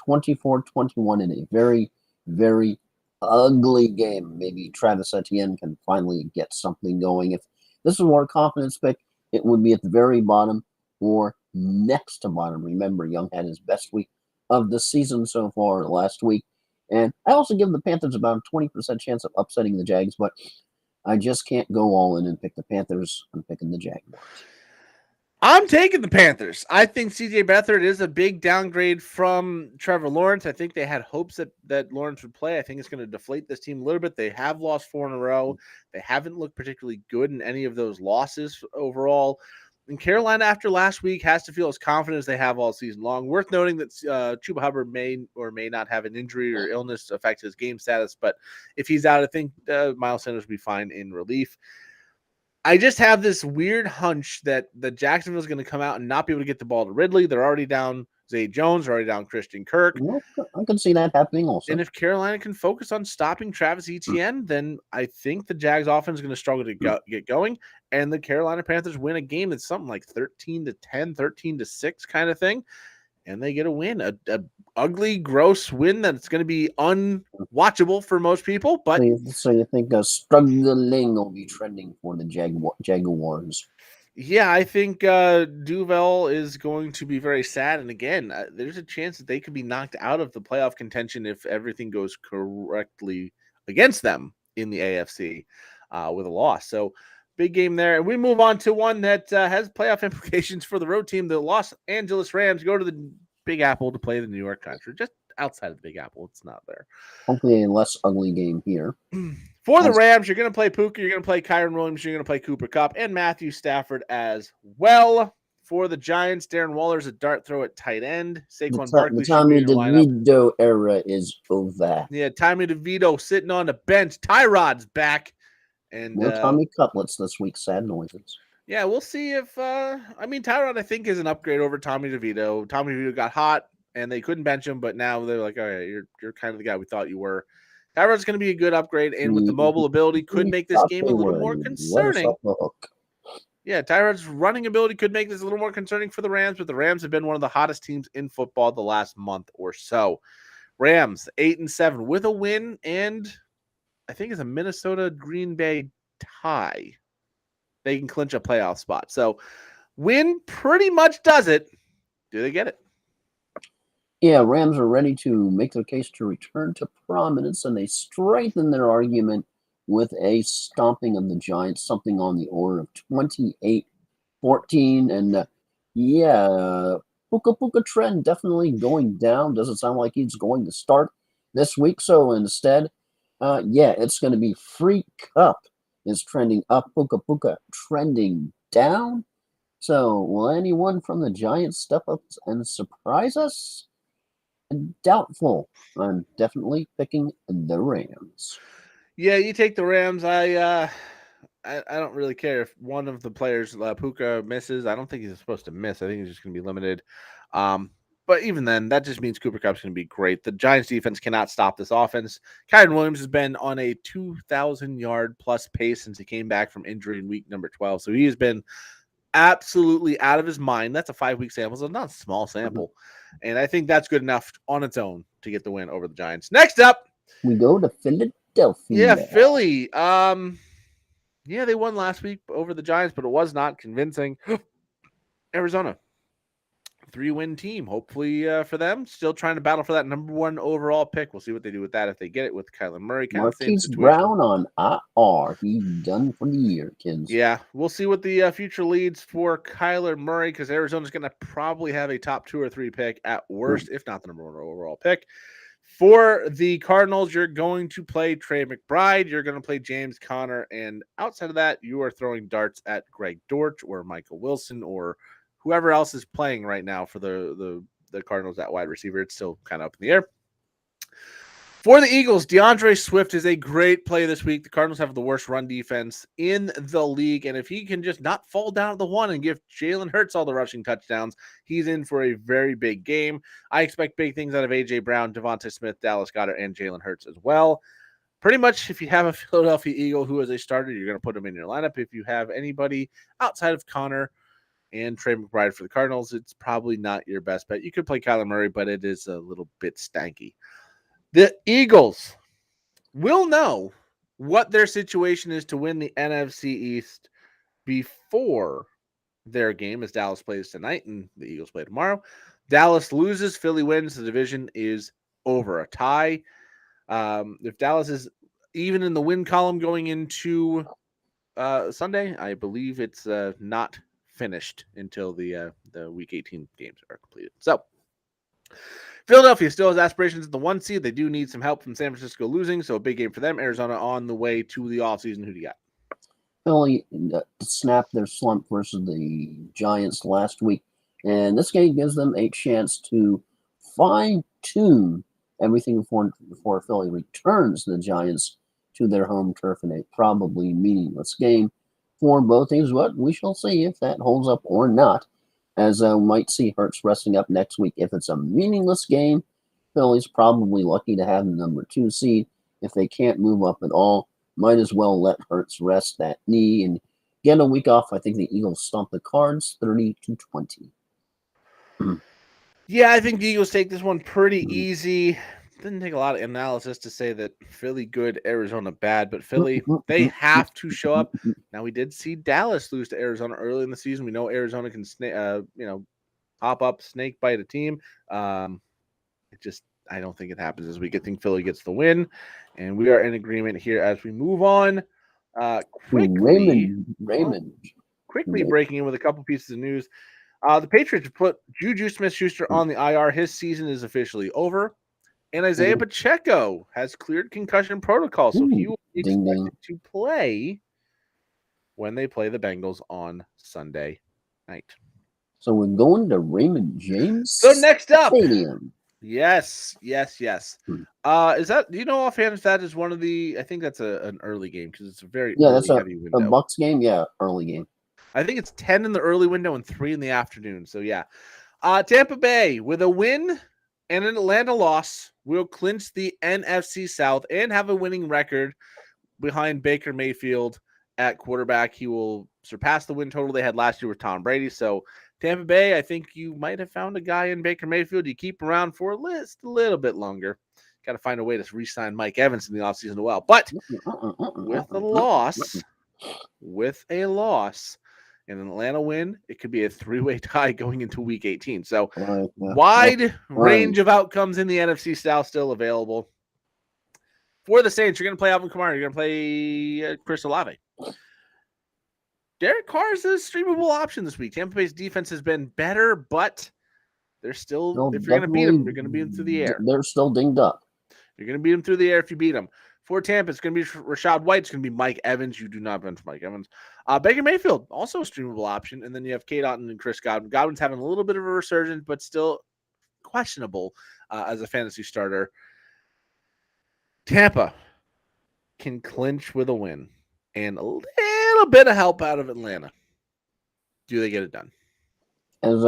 Speaker 2: 24-21 in a very, very ugly game. Maybe Travis Etienne can finally get something going. If this was more confidence pick, it would be at the very bottom or next to bottom. Remember, Young had his best week of the season so far last week. And I also give the Panthers about a 20% chance of upsetting the Jags, but I just can't go all in and pick the Panthers. I'm picking the Jaguars.
Speaker 1: I'm taking the Panthers. I think CJ Beathard is a big downgrade from Trevor Lawrence. I think they had hopes that Lawrence would play. I think it's going to deflate this team a little bit. They have lost 4 in a row. They haven't looked particularly good in any of those losses overall. And Carolina, after last week, has to feel as confident as they have all season long. Worth noting that Chuba Hubbard may or may not have an injury or illness to affect his game status. But if he's out, I think Miles Sanders will be fine in relief. I just have this weird hunch that the Jacksonville is going to come out and not be able to get the ball to Ridley. They're already down Zay Jones, they're already down Christian Kirk.
Speaker 2: I can see that happening also.
Speaker 1: And if Carolina can focus on stopping Travis Etienne, then I think the Jags offense is going to struggle to get going. And the Carolina Panthers win a game that's something like 13-10, 13-6 kind of thing. And they get a win, a ugly, gross win that's going to be unwatchable for most people. But
Speaker 2: so you think struggling will be trending for the Jaguars?
Speaker 1: Yeah, I think Duval is going to be very sad. And again, there's a chance that they could be knocked out of the playoff contention if everything goes correctly against them in the AFC with a loss. So big game there. And we move on to one that has playoff implications for the road team. The Los Angeles Rams go to the Big Apple to play the New York Country, just outside of the Big Apple. It's not there.
Speaker 2: Hopefully a less ugly game here.
Speaker 1: For the Rams, you're going to play Puka, you're going to play Kyron Williams, you're going to play Cooper Kupp, and Matthew Stafford as well. For the Giants, Darren Waller's a dart throw at tight end. Saquon Barkley.
Speaker 2: The Tommy DeVito era is over.
Speaker 1: Yeah, Tommy DeVito sitting on the bench. Tyrod's back. And
Speaker 2: no Tommy Cutlets this week. Sad noises.
Speaker 1: Yeah, we'll see if Tyrod, I think, is an upgrade over Tommy DeVito. Tommy DeVito got hot and they couldn't bench him, but now they're like, all right, you're kind of the guy we thought you were. Tyrod's going to be a good upgrade, and with the mobile ability, could make this game a little more concerning. Yeah, Tyrod's running ability could make this a little more concerning for the Rams, but the Rams have been one of the hottest teams in football the last month or so. Rams 8-7 with a win, and I think it's a Minnesota-Green Bay tie. They can clinch a playoff spot. So win pretty much does it. Do they get it?
Speaker 2: Yeah, Rams are ready to make their case to return to prominence, and they strengthen their argument with a stomping of the Giants, something on the order of 28-14. And Puka trend definitely going down. Doesn't sound like he's going to start this week. So instead, it's going to be Free Kupp is trending up, Puka trending down. So will anyone from the Giants step up and surprise us? Doubtful. I'm definitely picking the Rams.
Speaker 1: Yeah, you take the Rams. I don't really care if one of the players, Puka, misses. I don't think he's supposed to miss. I think he's just going to be limited. But even then, that just means Cooper Kupp's going to be great. The Giants defense cannot stop this offense. Kyren Williams has been on a 2,000-yard plus pace since he came back from injury in week number 12. So he has been absolutely out of his mind. That's a 5-week sample, so not a small sample. And I think that's good enough on its own to get the win over the Giants. Next up,
Speaker 2: we go to Philadelphia.
Speaker 1: Yeah, Philly. Yeah, they won last week over the Giants, but it was not convincing. Arizona, 3-win team. Hopefully for them, still trying to battle for that number 1 overall pick. We'll see what they do with that if they get it with Kyler Murray. Kind of same
Speaker 2: Marquise
Speaker 1: situation.
Speaker 2: Brown on IR. He's done for the year, kids.
Speaker 1: Yeah, we'll see what the future leads for Kyler Murray because Arizona's going to probably have a top 2 or 3 pick at worst, if not the number 1 overall pick. For the Cardinals, you're going to play Trey McBride. You're going to play James Conner. And outside of that, you are throwing darts at Greg Dortch or Michael Wilson or whoever else is playing right now for the Cardinals at wide receiver. It's still kind of up in the air. For the Eagles, DeAndre Swift is a great play this week. The Cardinals have the worst run defense in the league. And if he can just not fall down at the 1 and give Jalen Hurts all the rushing touchdowns, he's in for a very big game. I expect big things out of A.J. Brown, Devonta Smith, Dallas Goedert, and Jalen Hurts as well. Pretty much if you have a Philadelphia Eagle who is a starter, you're going to put him in your lineup. If you have anybody outside of Connor and Trey McBride for the Cardinals, it's probably not your best bet. You could play Kyler Murray, but it is a little bit stanky. The Eagles will know what their situation is to win the NFC East before their game, as Dallas plays tonight and the Eagles play tomorrow. Dallas loses, Philly wins, the division is over. A tie. If Dallas is even in the win column going into Sunday, I believe it's not finished until the Week 18 games are completed. So Philadelphia still has aspirations at the 1 seed. They do need some help from San Francisco losing, so a big game for them. Arizona on the way to the offseason. Who do you got?
Speaker 2: Philly snapped their slump versus the Giants last week, and this game gives them a chance to fine-tune everything before Philly returns the Giants to their home turf in a probably meaningless game for both teams, but we shall see if that holds up or not. As we might see Hurts resting up next week. If it's a meaningless game, Philly's probably lucky to have the number 2 seed. If they can't move up at all, might as well let Hurts rest that knee and get a week off. I think the Eagles stomp the Cards 30-20.
Speaker 1: Yeah, I think the Eagles take this one pretty easy. Didn't take a lot of analysis to say that Philly good, Arizona bad, but Philly, they have to show up. Now, we did see Dallas lose to Arizona early in the season. We know Arizona can, pop up, snake bite a team. I don't think it happens this week. I think Philly gets the win, and we are in agreement here as we move on. Quickly breaking in with a couple pieces of news. The Patriots put Juju Smith-Schuster on the IR. His season is officially over. And Isaiah Pacheco has cleared concussion protocol, so he will be expected to play when they play the Bengals on Sunday night.
Speaker 2: So we're going to Raymond James.
Speaker 1: So next up,
Speaker 2: Stadium.
Speaker 1: Yes. Is that? Do you know offhand if that is one of the? I think that's an early game because it's a very heavy window.
Speaker 2: A Bucs game, yeah, early game.
Speaker 1: I think it's 10 in the early window and 3 in the afternoon. So yeah, Tampa Bay with a win and an Atlanta loss will clinch the NFC South and have a winning record behind Baker Mayfield at quarterback. He will surpass the win total they had last year with Tom Brady. So Tampa Bay, I think you might have found a guy in Baker Mayfield you keep around for a little bit longer. Got to find a way to re-sign Mike Evans in the offseason as well. But with a loss, and an Atlanta win, it could be a 3-way tie going into Week 18. So wide range of outcomes in the NFC South still available. For the Saints, you're going to play Alvin Kamara. You're going to play Chris Olave. Derek Carr is a streamable option this week. Tampa Bay's defense has been better, but they're still if you're going to beat them, you're going to beat them through the air.
Speaker 2: They're still dinged up.
Speaker 1: You're going to beat them through the air if you beat them. For Tampa, it's going to be Rachaad White. It's going to be Mike Evans. You do not bench Mike Evans. Baker Mayfield, also a streamable option. And then you have Cade Otton and Chris Godwin. Godwin's having a little bit of a resurgence, but still questionable as a fantasy starter. Tampa, can clinch with a win and a little bit of help out of Atlanta, do they get it done?
Speaker 2: As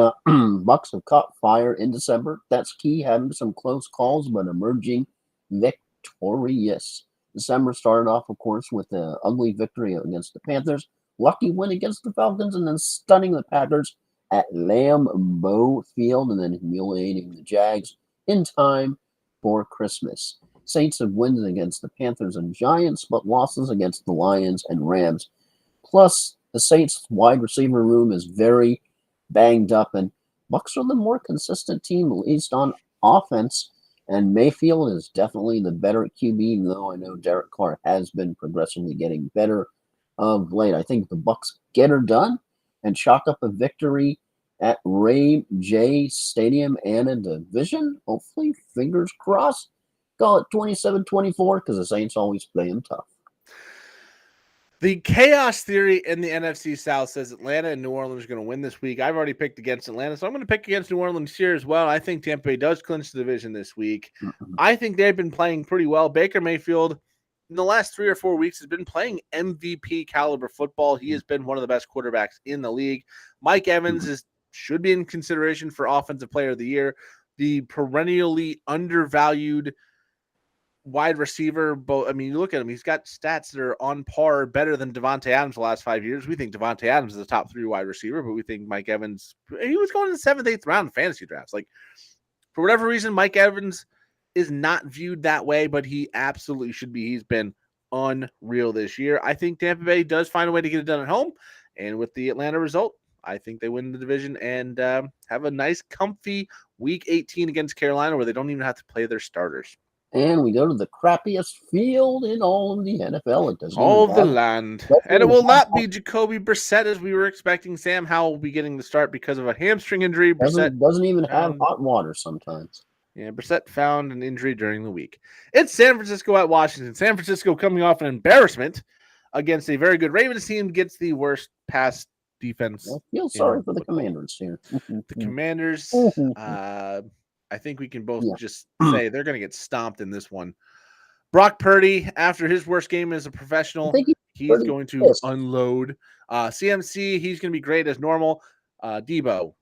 Speaker 2: Bucks have caught fire in December, that's key. Having some close calls, but emerging victorious. December started off, of course, with an ugly victory against the Panthers, lucky win against the Falcons, and then stunning the Packers at Lambeau Field, and then humiliating the Jags in time for Christmas. Saints have wins against the Panthers and Giants, but losses against the Lions and Rams. Plus, the Saints' wide receiver room is very banged up, and Bucks are the more consistent team, at least on offense. And Mayfield is definitely the better QB, even though I know Derek Carr has been progressively getting better of late. I think the Bucks get her done and chalk up a victory at Ray J Stadium and a division. Hopefully, fingers crossed. Call it 27-24 because the Saints always play them tough.
Speaker 1: The chaos theory in the NFC South says Atlanta and New Orleans are going to win this week. I've already picked against Atlanta, so I'm going to pick against New Orleans here as well. I think Tampa Bay does clinch the division this week. I think they've been playing pretty well. Baker Mayfield, in the last 3 or 4 weeks, has been playing MVP caliber football. He has been one of the best quarterbacks in the league. Mike Evans should be in consideration for Offensive Player of the Year. The perennially undervalued wide receiver, but I mean, you look at him, he's got stats that are on par, better than Devontae Adams the last 5 years. We think Devontae Adams is the top 3 wide receiver, but we think Mike Evans, he was going in the 7th, 8th round in fantasy drafts. Like, for whatever reason, Mike Evans is not viewed that way, but he absolutely should be. He's been unreal this year. I think Tampa Bay does find a way to get it done at home, and with the Atlanta result, I think they win the division and have a nice, comfy Week 18 against Carolina where they don't even have to play their starters.
Speaker 2: And we go to the crappiest field in all of the NFL. It doesn't
Speaker 1: all of the land. And it will not be Jacoby Brissett as we were expecting. Sam Howell will be getting the start because of a hamstring injury.
Speaker 2: Brissett doesn't even have hot water sometimes.
Speaker 1: Yeah, Brissett found an injury during the week. It's San Francisco at Washington. San Francisco coming off an embarrassment against a very good Ravens team, gets the worst pass defense.
Speaker 2: I feel sorry for the Commanders here.
Speaker 1: The Commanders, I think we can both just say they're going to get stomped in this one. Brock Purdy, after his worst game as a professional, he's going to unload. CMC, he's going to be great as normal. Debo,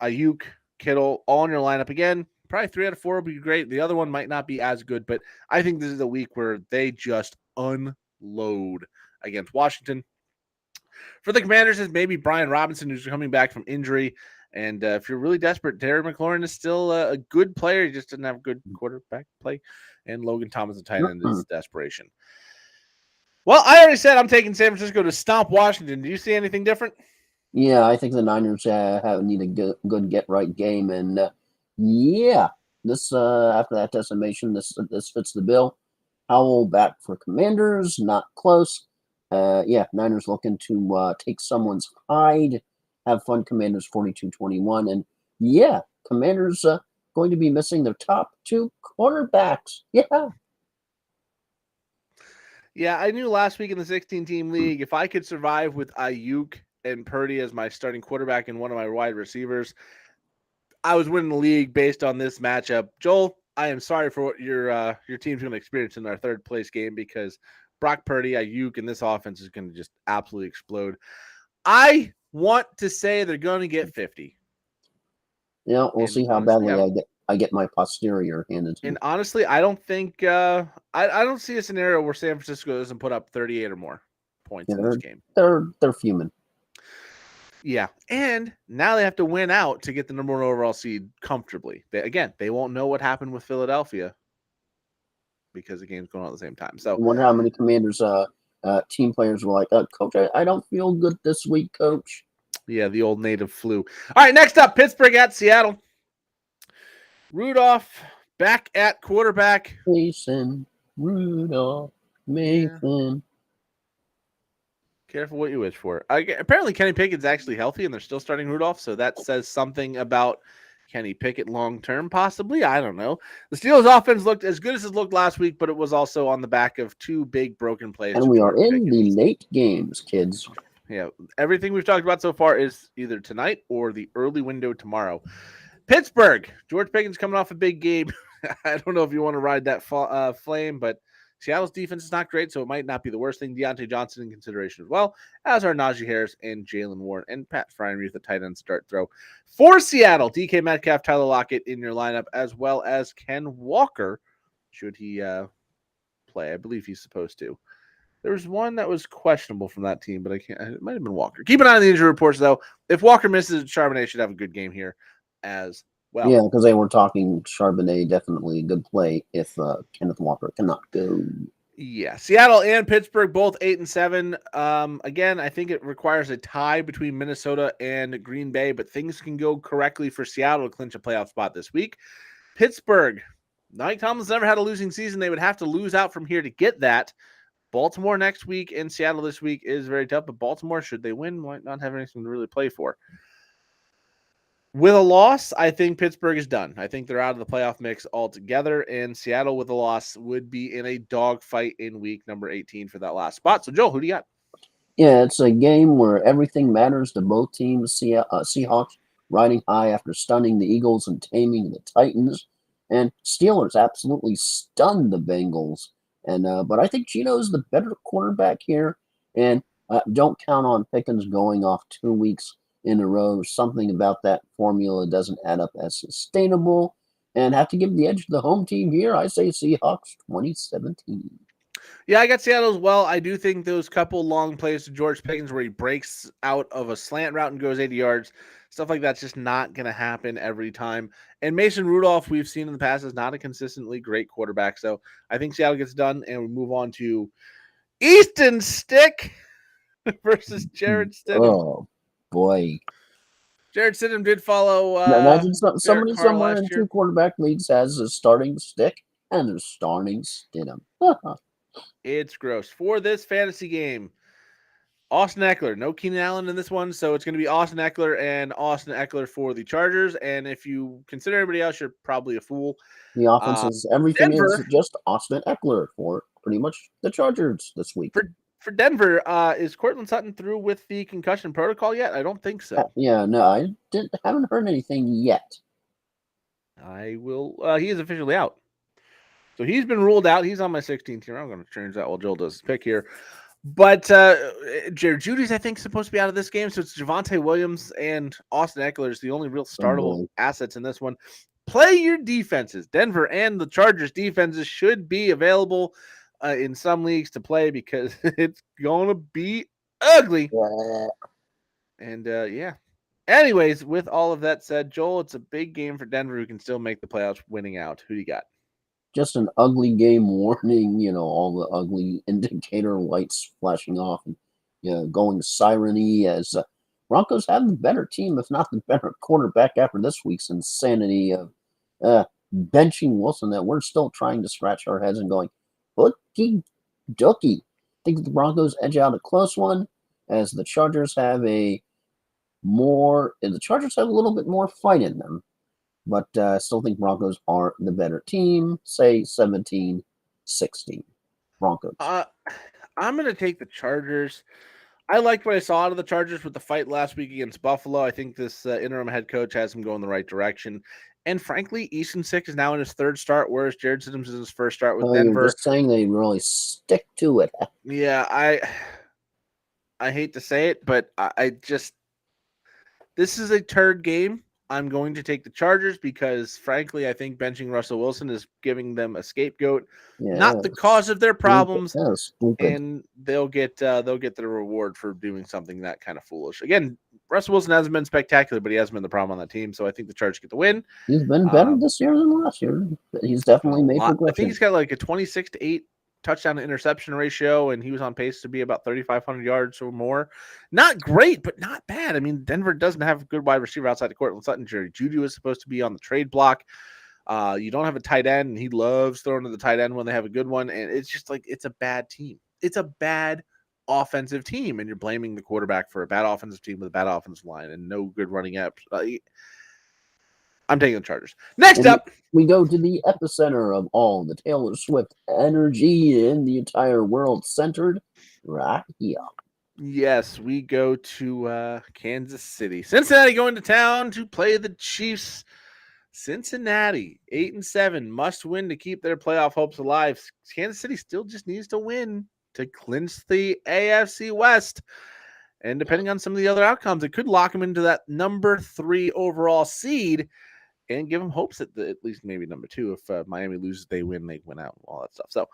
Speaker 1: Ayuk, Kittle, all in your lineup again. Probably 3 out of 4 will be great. The other one might not be as good, but I think this is a week where they just unload against Washington. For the Commanders, is maybe Brian Robinson, who's coming back from injury. And if you're really desperate, Terry McLaurin is still a good player. He just didn't have good quarterback play. And Logan Thomas, the tight end, is desperation. Well, I already said I'm taking San Francisco to stomp Washington. Do you see anything different?
Speaker 2: Yeah, I think the Niners need a good get-right game. And, this after that decimation, this fits the bill. Howell back for Commanders, not close. Niners looking to take someone's hide. Have fun, Commanders 42-21. And, Commanders going to be missing their top 2 cornerbacks.
Speaker 1: Yeah, I knew last week in the 16-team league, if I could survive with Ayuk and Purdy as my starting quarterback and one of my wide receivers, I was winning the league based on this matchup. Joel, I am sorry for what your team's going to experience in our third place game because Brock Purdy, Ayuk, and this offense is going to just absolutely explode. I want to say they're going to get 50.
Speaker 2: Yeah, we'll see how badly I get my posterior handed to me.
Speaker 1: And honestly, I don't think I don't see a scenario where San Francisco doesn't put up 38 or more points in this game.
Speaker 2: They're fuming.
Speaker 1: Yeah, and now they have to win out to get the number 1 overall seed comfortably. They won't know what happened with Philadelphia because the game's going on at the same time. So
Speaker 2: I wonder how many Commanders team players were like, Coach, I don't feel good this week, Coach.
Speaker 1: Yeah, the old native flu. All right, next up, Pittsburgh at Seattle. Rudolph back at quarterback.
Speaker 2: Mason, Rudolph, Mason.
Speaker 1: Careful what you wish for. Apparently, Kenny Pickett's actually healthy, and they're still starting Rudolph, so that says something about Kenny Pickett long-term, possibly. I don't know. The Steelers' offense looked as good as it looked last week, but it was also on the back of 2 big broken plays.
Speaker 2: And we are in the late games, kids.
Speaker 1: Yeah, everything we've talked about so far is either tonight or the early window tomorrow. Pittsburgh, George Pickens coming off a big game. I don't know if you want to ride that flame, but Seattle's defense is not great, so it might not be the worst thing. Deontay Johnson in consideration as well, as are Najee Harris and Jalen Warren and Pat Fryermuth, the tight end start throw. For Seattle, DK Metcalf, Tyler Lockett in your lineup, as well as Ken Walker, should he play. I believe he's supposed to. There was one that was questionable from that team, but I can't. It might have been Walker. Keep an eye on the injury reports, though. If Walker misses, Charbonnet should have a good game here as well.
Speaker 2: Yeah, because they were talking Charbonnet, definitely a good play if Kenneth Walker cannot go.
Speaker 1: Yeah, Seattle and Pittsburgh both 8-7. Again, I think it requires a tie between Minnesota and Green Bay, but things can go correctly for Seattle to clinch a playoff spot this week. Pittsburgh, Mike Tomlin's never had a losing season. They would have to lose out from here to get that. Baltimore next week and Seattle this week is very tough, but Baltimore, should they win, might not have anything to really play for. With a loss, I think Pittsburgh is done. I think they're out of the playoff mix altogether, and Seattle with a loss would be in a dogfight in week number 18 for that last spot. So, Joel, who do you got?
Speaker 2: Yeah, it's a game where everything matters to both teams. Seahawks riding high after stunning the Eagles and taming the Titans, and Steelers absolutely stunned the Bengals. And but I think Gino's the better quarterback here, and don't count on Pickens going off 2 weeks in a row. Something about that formula doesn't add up as sustainable, and have to give the edge to the home team here. I say Seahawks 2017.
Speaker 1: Yeah, I got Seattle as well. I do think those couple long plays to George Pickens where he breaks out of a slant route and goes 80 yards, stuff like that's just not going to happen every time. And Mason Rudolph, we've seen in the past, is not a consistently great quarterback. So I think Seattle gets done, and we move on to Easton Stick versus Jared Stidham.
Speaker 2: Oh, boy.
Speaker 1: Jared Stidham did follow.
Speaker 2: Imagine somebody
Speaker 1: Carr
Speaker 2: somewhere in 2 quarterback leagues has a starting Stick, and they're starting Stidham.
Speaker 1: It's gross. For this fantasy game, Austin Eckler, no Keenan Allen in this one, so it's going to be Austin Eckler for the Chargers. And if you consider everybody else, you're probably a fool.
Speaker 2: The offense is everything
Speaker 1: Denver,
Speaker 2: is just Austin Eckler for pretty much the Chargers this week.
Speaker 1: For Denver, is Courtland Sutton through with the concussion protocol yet? I don't think so.
Speaker 2: Yeah, no, I haven't heard anything yet.
Speaker 1: I will. He is officially out. So he's been ruled out. He's on my 16th here. I'm going to change that while Joel does his pick here. But Jared Judy's, I think, supposed to be out of this game. So it's Javonte Williams and Austin Eckler is the only real startable assets in this one. Play your defenses. Denver and the Chargers defenses should be available in some leagues to play because it's going to be ugly.
Speaker 2: Yeah.
Speaker 1: And yeah. Anyways, with all of that said, Joel, it's a big game for Denver who can still make the playoffs winning out. Who do you got?
Speaker 2: Just an ugly game warning, all the ugly indicator lights flashing off and going siren-y as Broncos have the better team, if not the better quarterback after this week's insanity of benching Wilson that we're still trying to scratch our heads and going, hooky dookie. I think the Broncos edge out a close one as the Chargers have the Chargers have a little bit more fight in them. But I still think Broncos are the better team. Say 17-16. Broncos.
Speaker 1: I'm going to take the Chargers. I liked what I saw out of the Chargers with the fight last week against Buffalo. I think this interim head coach has him going the right direction. And frankly, Easton Stick is now in his 3rd start, whereas Jared Stidham is his 1st start with Denver.
Speaker 2: You're just saying they really stick to it.
Speaker 1: Yeah, I hate to say it, but this is a turd game. I'm going to take the Chargers because, frankly, I think benching Russell Wilson is giving them a scapegoat, not the cause of their problems, and they'll get the reward for doing something that kind of foolish. Again, Russell Wilson hasn't been spectacular, but he hasn't been the problem on that team, so I think the Chargers get the win.
Speaker 2: He's been better this year than last year. He's definitely made progression.
Speaker 1: I think he's got like a 26-8 touchdown to interception ratio, and he was on pace to be about 3,500 yards or more. Not great, but not bad. I mean, Denver doesn't have a good wide receiver outside of Courtland Sutton. Jerry Jeudy was supposed to be on the trade block. You don't have a tight end, and he loves throwing to the tight end when they have a good one, and it's just like it's a bad team. It's a bad offensive team, and you're blaming the quarterback for a bad offensive team with a bad offensive line and no good running up. I'm taking the Chargers. Next up,
Speaker 2: we go to the epicenter of all the Taylor Swift energy in the entire world, centered right here.
Speaker 1: Yes, we go to Kansas City. Cincinnati going to town to play the Chiefs. Cincinnati, 8-7, must win to keep their playoff hopes alive. Kansas City still just needs to win to clinch the AFC West. And depending on some of the other outcomes, it could lock them into that number 3 overall seed and give them hopes at least maybe number 2. If Miami loses, they win out, all that stuff. So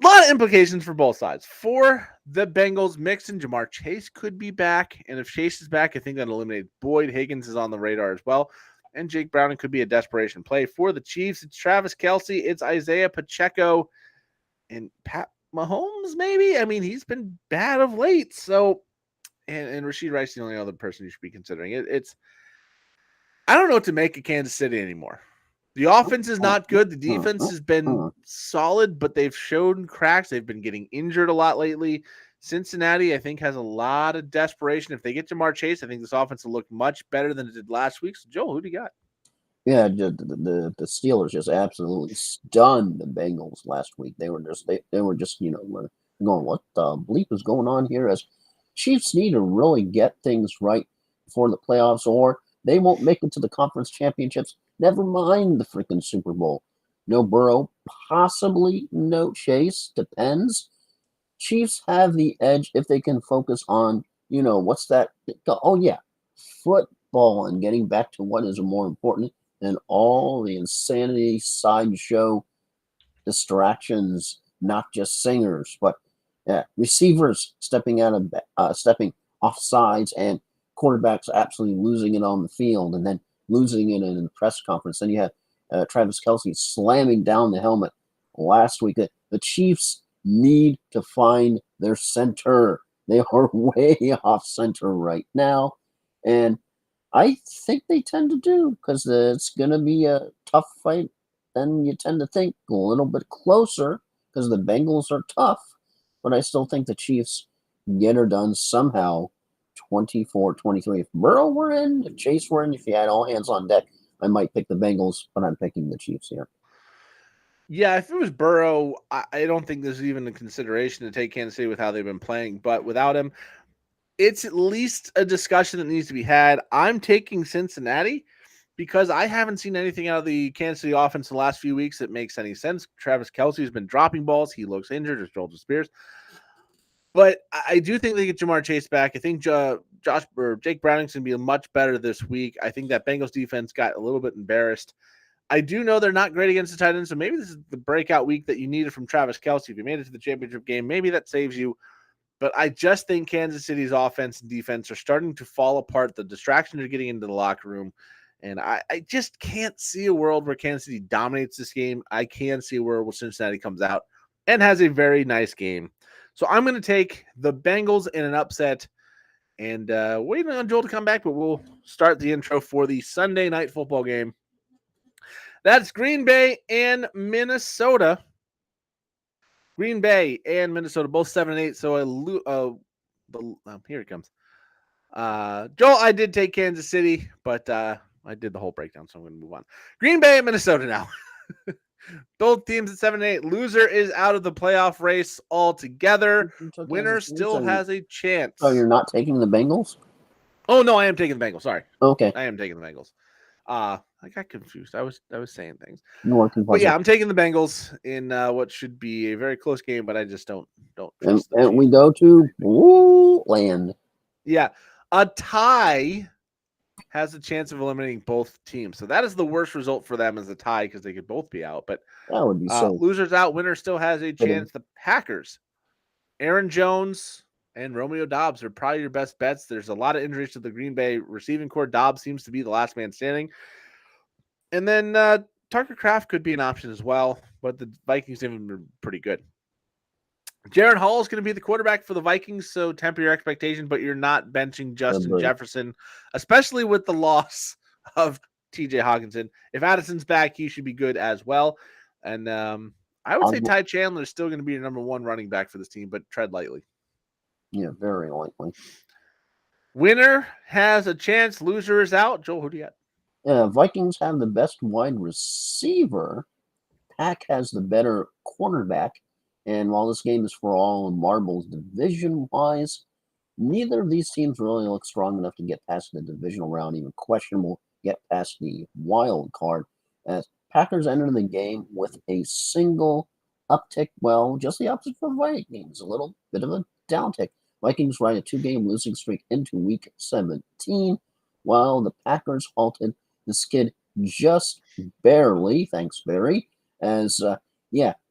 Speaker 1: a lot of implications for both sides. For the Bengals, Mixon, Jamar Chase could be back. And if Chase is back, I think that eliminates Boyd. Higgins is on the radar as well. And Jake Browning could be a desperation play. For the Chiefs, it's Travis Kelce, it's Isaiah Pacheco, and Pat Mahomes, maybe? I mean, he's been bad of late. So, and Rashid Rice is the only other person you should be considering. I don't know what to make of Kansas City anymore. The offense is not good. The defense has been solid, but they've shown cracks. They've been getting injured a lot lately. Cincinnati, I think, has a lot of desperation. If they get Jamar Chase, I think this offense will look much better than it did last week. So, Joel, who do you got?
Speaker 2: Yeah, the Steelers just absolutely stunned the Bengals last week. They were just going, what the bleep is going on here? As Chiefs need to really get things right before the playoffs, or they won't make it to the conference championships. Never mind the freaking Super Bowl. No Burrow, possibly no Chase, depends. Chiefs have the edge if they can focus on, what's that? Oh, yeah, football and getting back to what is more important than all the insanity sideshow distractions, not just singers, but receivers stepping off sides and quarterbacks absolutely losing it on the field and then losing it in the press conference. Then you have Travis Kelce slamming down the helmet last week. The Chiefs need to find their center. They are way off center right now. And I think they tend to do, because it's going to be a tough fight than you tend to think. A little bit closer because the Bengals are tough. But I still think the Chiefs get her done somehow 24-23. If Burrow were in, if Chase were in, if you had all hands on deck, I might pick the Bengals, but I'm picking the Chiefs here.
Speaker 1: Yeah, if it was Burrow, I don't think there's even a consideration to take Kansas City with how they've been playing. But without him, it's at least a discussion that needs to be had. I'm taking Cincinnati because I haven't seen anything out of the Kansas City offense in the last few weeks that makes any sense. Travis Kelce has been dropping balls. He looks injured, as Joel Spears. But I do think they get Jamar Chase back. I think Jake Browning's going to be much better this week. I think that Bengals defense got a little bit embarrassed. I do know they're not great against the tight end, so maybe this is the breakout week that you needed from Travis Kelce. If you made it to the championship game, maybe that saves you. But I just think Kansas City's offense and defense are starting to fall apart. The distractions are getting into the locker room. And I just can't see a world where Kansas City dominates this game. I can see a world where Cincinnati comes out and has a very nice game. So I'm going to take the Bengals in an upset and waiting on Joel to come back, but we'll start the intro for the Sunday night football game. That's Green Bay and Minnesota. Green Bay and Minnesota, both 7-8. So here it comes. Joel, I did take Kansas City, but I did the whole breakdown, so I'm going to move on. Green Bay and Minnesota now. Both teams at 7-8. Loser is out of the playoff race altogether. Winner still has a chance.
Speaker 2: Oh, you're not taking the Bengals?
Speaker 1: Oh no, I am taking the Bengals. Sorry.
Speaker 2: Okay.
Speaker 1: I am taking the Bengals. I got confused. I was saying things.
Speaker 2: But
Speaker 1: yeah, I'm taking the Bengals in what should be a very close game, but I just don't trust
Speaker 2: them. And we go to land.
Speaker 1: Yeah. A tie has a chance of eliminating both teams. So that is the worst result for them as a tie because they could both be out. But
Speaker 2: that would be so.
Speaker 1: Losers out, winner still has a chance. The Packers, Aaron Jones and Romeo Doubs are probably your best bets. There's a lot of injuries to the Green Bay receiving core. Doubs seems to be the last man standing. And then Tucker Kraft could be an option as well, but the Vikings have been pretty good. Jaron Hall is going to be the quarterback for the Vikings, so temper your expectation, but you're not benching Justin Jefferson, especially with the loss of TJ Hawkinson. If Addison's back, he should be good as well. And I would say Ty Chandler is still going to be your number one running back for this team, but tread lightly.
Speaker 2: Yeah, very lightly.
Speaker 1: Winner has a chance. Loser is out. Joel, who do you got?
Speaker 2: Vikings have the best wide receiver. Pack has the better quarterback. And while this game is for all marbles division-wise, neither of these teams really look strong enough to get past the divisional round. Even questionable get past the wild card as Packers enter the game with a single uptick. Well, just the opposite for Vikings, a little bit of a downtick. Vikings ride a 2-game losing streak into Week 17, while the Packers halted the skid just barely. Thanks, Barry. As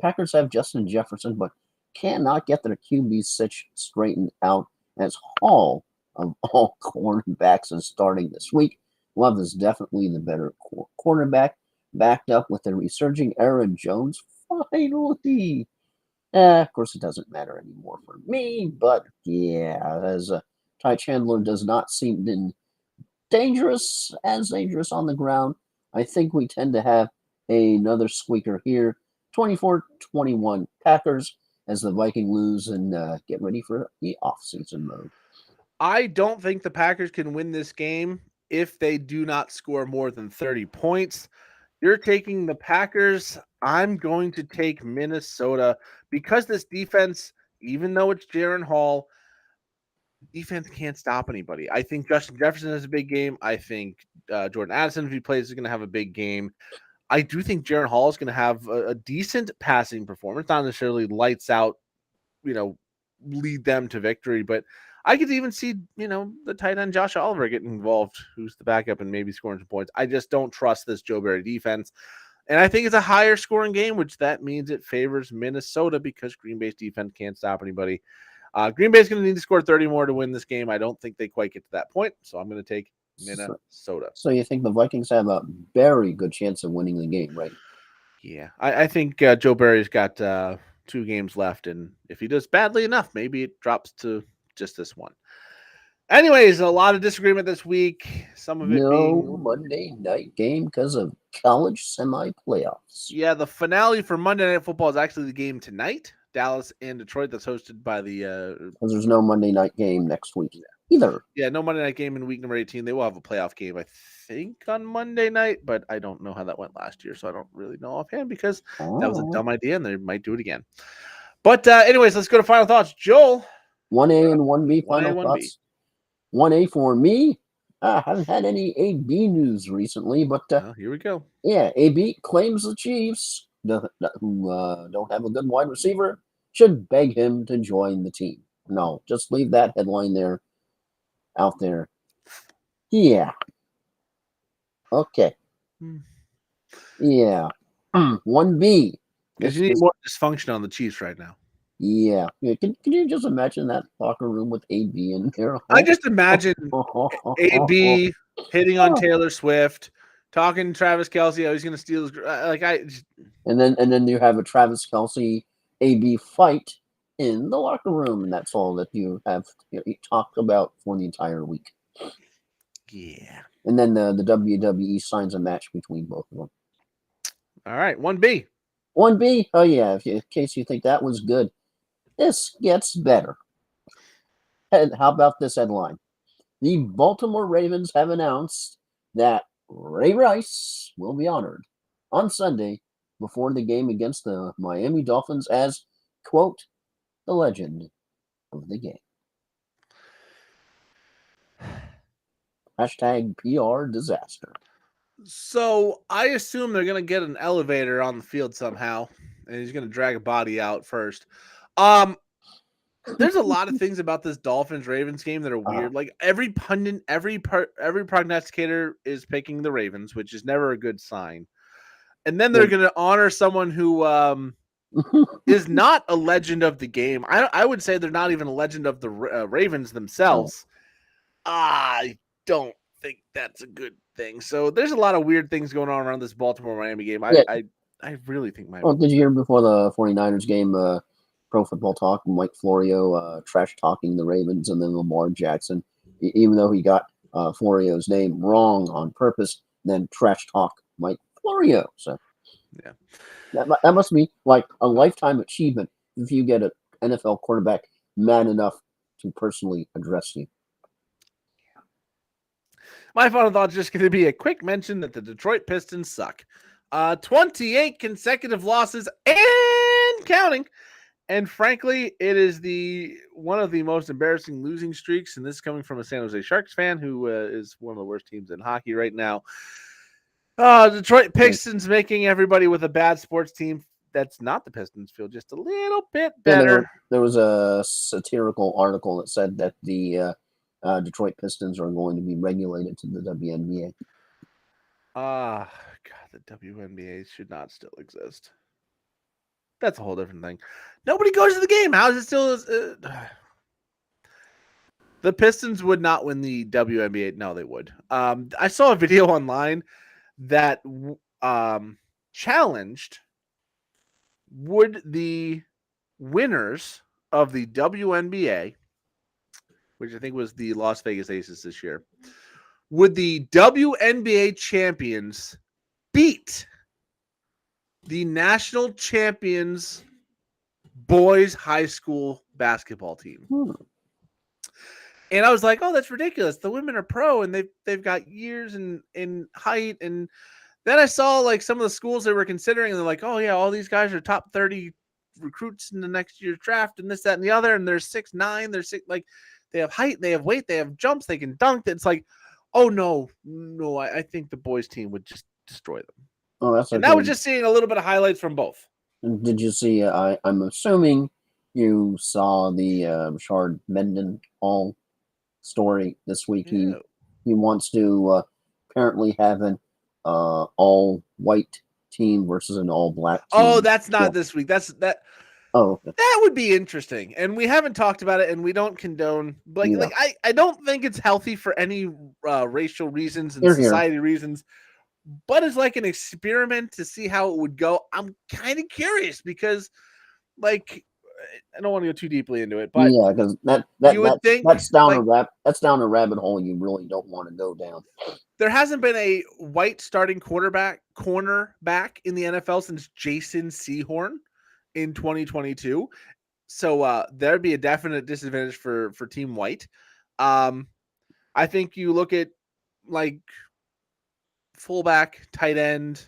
Speaker 2: Packers have Justin Jefferson, but cannot get their QB sitch straightened out. As Hall of all cornerbacks is starting this week. Love is definitely the better cornerback, backed up with the resurging Aaron Jones. Finally. Of course, it doesn't matter anymore for me, but yeah, as Ty Chandler does not seem dangerous on the ground, I think we tend to have another squeaker here. 24-21 Packers as the Vikings lose and get ready for the offseason mode.
Speaker 1: I don't think the Packers can win this game if they do not score more than 30 points. You're taking the Packers. I'm going to take Minnesota because this defense, even though it's Jaren Hall, defense can't stop anybody. I think Justin Jefferson has a big game. I think Jordan Addison, if he plays, is going to have a big game. I do think Jaren Hall is going to have a decent passing performance, not necessarily lights out, lead them to victory, but I could even see, the tight end Josh Oliver getting involved, who's the backup and maybe scoring some points. I just don't trust this Joe Barry defense. And I think it's a higher scoring game, which that means it favors Minnesota because Green Bay's defense can't stop anybody. Green Bay's going to need to score 30 more to win this game. I don't think they quite get to that point, so I'm going to take Minnesota.
Speaker 2: So you think the Vikings have a very good chance of winning the game, right?
Speaker 1: Yeah, I think Joe Barry's got 2 games left, and if he does badly enough, maybe it drops to just this one. Anyways, a lot of disagreement this week. Some of it being
Speaker 2: Monday night game because of college semi-playoffs.
Speaker 1: Yeah, the finale for Monday Night Football is actually the game tonight. Dallas and Detroit. That's hosted by the.
Speaker 2: Because there's no Monday night game next week either.
Speaker 1: Yeah, no Monday night game in week number 18. They will have a playoff game, I think, on Monday night, but I don't know how that went last year, so I don't really know offhand because that was a dumb idea, and they might do it again. But anyways, let's go to final thoughts. Joel.
Speaker 2: 1A and 1B final thoughts. 1A for me. I haven't had any AB news recently, but
Speaker 1: here we go.
Speaker 2: Yeah, AB claims the Chiefs, who don't have a good wide receiver, should beg him to join the team. No, just leave that headline out there. Yeah. Okay. Yeah. 1B.
Speaker 1: Because you need more dysfunction on the Chiefs right now.
Speaker 2: Yeah. Can you just imagine that locker room with AB in there?
Speaker 1: I just imagine AB hitting on Taylor Swift, talking to Travis Kelce. He's going to steal his
Speaker 2: And then you have a Travis Kelce AB fight in the locker room, and that's all that you have talked about for the entire week.
Speaker 1: Yeah.
Speaker 2: And then the WWE signs a match between both of them.
Speaker 1: All right, 1B.
Speaker 2: 1B? Oh, yeah, in case you think that was good. This gets better. And how about this headline? The Baltimore Ravens have announced that Ray Rice will be honored on Sunday before the game against the Miami Dolphins as, quote, the legend of the game. Hashtag PR disaster.
Speaker 1: So I assume they're going to get an elevator on the field somehow, and he's going to drag a body out first. There's a lot of things about this Dolphins-Ravens game that are weird. Like every pundit, every prognosticator is picking the Ravens, which is never a good sign. And then they're going to honor someone who is not a legend of the game. I would say they're not even a legend of the Ravens themselves. I don't think that's a good thing. So there's a lot of weird things going on around this Baltimore-Miami game. I really think
Speaker 2: did you hear before the 49ers game, Pro Football Talk, Mike Florio trash talking the Ravens, and then Lamar Jackson, even though he got Florio's name wrong on purpose, then trash talk Mike Florio. So
Speaker 1: yeah,
Speaker 2: that must be like a lifetime achievement if you get an NFL quarterback mad enough to personally address you.
Speaker 1: My final thought is just going to be a quick mention that the Detroit Pistons suck. 28 consecutive losses and counting. And frankly, it is one of the most embarrassing losing streaks, and this is coming from a San Jose Sharks fan who is one of the worst teams in hockey right now. Detroit Pistons making everybody with a bad sports team that's not the Pistons feel just a little bit better.
Speaker 2: Yeah, there was a satirical article that said that the Detroit Pistons are going to be regulated to the WNBA.
Speaker 1: God, the WNBA should not still exist. That's a whole different thing. Nobody goes to the game. How is it still? The Pistons would not win the WNBA. No, they would. I saw a video online that challenged would the winners of the WNBA, which I think was the Las Vegas Aces this year, would the WNBA champions beat the national champions boys high school basketball team? And I was like, oh, that's ridiculous. The women are pro and they've got years in height. And then I saw like some of the schools they were considering, and they're like, oh yeah, all these guys are top 30 recruits in the next year's draft, and this, that, and the other. And they're 6'9", they're like they have height, they have weight, they have jumps, they can dunk. It's like, oh no, I think the boys team would just destroy them.
Speaker 2: Oh, that's
Speaker 1: and that was just seeing a little bit of highlights from both.
Speaker 2: Did you see? I'm assuming you saw the Richard Menden all story this week. Yeah. He wants to apparently have an all white team versus an all black team.
Speaker 1: Oh, that's not this week. That's that.
Speaker 2: Oh, okay.
Speaker 1: That would be interesting. And we haven't talked about it, and we don't condone. Like I don't think it's healthy for any racial reasons and society reasons. But it's like an experiment to see how it would go. I'm kind of curious because, like, I don't want to go too deeply into it, but
Speaker 2: yeah, because that's down a rabbit hole you really don't want to go down.
Speaker 1: There hasn't been a white starting cornerback in the NFL since Jason Sehorn in 2022, so there'd be a definite disadvantage for Team White. I think you look at like fullback, tight end,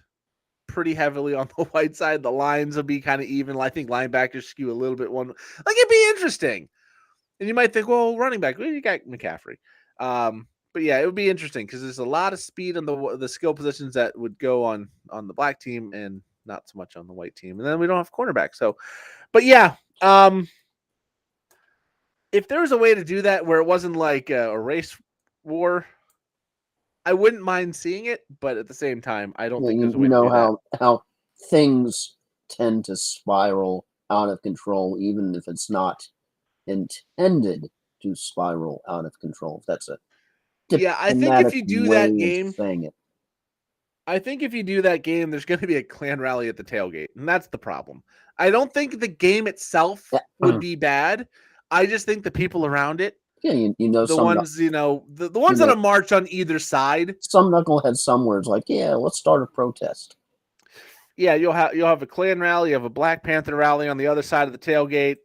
Speaker 1: pretty heavily on the white side. The lines will be kind of even. I think linebackers skew a little bit one. Like, it'd be interesting. And you might think, well, running back, well, you got McCaffrey. But yeah, it would be interesting because there's a lot of speed on the skill positions that would go on the black team and not so much on the white team. And then we don't have cornerback. So, but yeah, if there was a way to do that where it wasn't like a race war, I wouldn't mind seeing it, but at the same time, I don't think there's a way to do that.
Speaker 2: how things tend to spiral out of control, even if it's not intended to spiral out of control. If that's a
Speaker 1: I think if you do that game, I think if you do that game, there's going to be a Klan rally at the tailgate, and that's the problem. I don't think the game itself would be bad. I just think the people around it.
Speaker 2: Yeah, you know,
Speaker 1: the ones, the ones that are march on either side.
Speaker 2: Some knucklehead somewhere is like, yeah, let's start a protest.
Speaker 1: Yeah, you'll have a Klan rally, you have a Black Panther rally on the other side of the tailgate.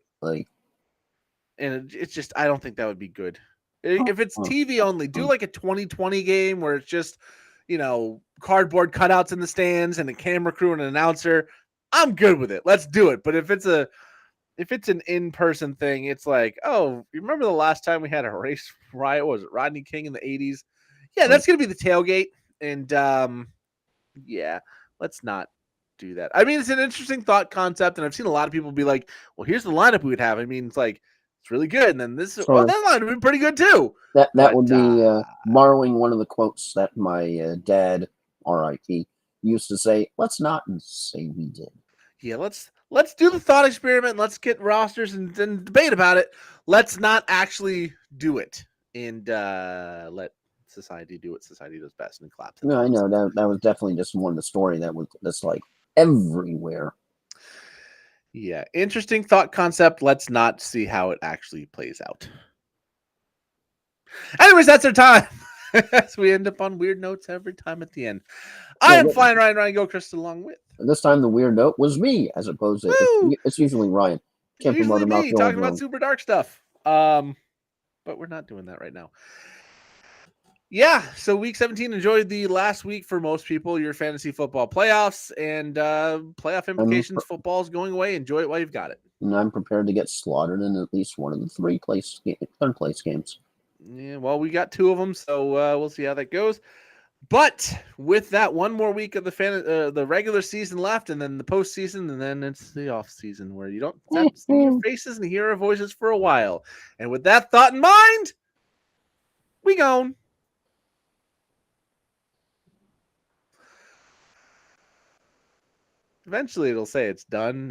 Speaker 1: And it's just, I don't think that would be good. If it's TV only, do like a 2020 game where it's just, cardboard cutouts in the stands and a camera crew and an announcer. I'm good with it. Let's do it. But if it's an in-person thing, it's like, oh, you remember the last time we had a race riot? What was it Rodney King in the 80s? Yeah, that's going to be the tailgate. And yeah, let's not do that. I mean, it's an interesting thought concept, and I've seen a lot of people be like, well, here's the lineup we would have. I mean, it's like, it's really good. And then this, that line would be pretty good too.
Speaker 2: That would be borrowing one of the quotes that my dad, R.I.P., used to say, let's not say we did.
Speaker 1: Yeah, let's do the thought experiment. Let's get rosters and debate about it. Let's not actually do it and let society do what society does best and clap.
Speaker 2: No, I know that was definitely just one of the story that's like everywhere.
Speaker 1: Yeah, interesting thought concept. Let's not see how it actually plays out. Anyways, that's our time. As we end up on weird notes every time at the end. I am flying Ryan Gilchrist along with.
Speaker 2: This time the weird note was me, as opposed to it's usually Ryan.
Speaker 1: Can't usually me talking about super dark stuff. But we're not doing that right now. Yeah, so week 17 enjoyed the last week for most people, your fantasy football playoffs and playoff implications. Football's going away. Enjoy it while you've got it.
Speaker 2: And I'm prepared to get slaughtered in at least one of the third place games.
Speaker 1: Yeah, well, we got 2 of them, so we'll see how that goes. But with that, one more week of the regular season left, and then the postseason, and then it's the off season where you don't have to see your faces and hear our voices for a while. And with that thought in mind, we gone. Eventually, it'll say it's done.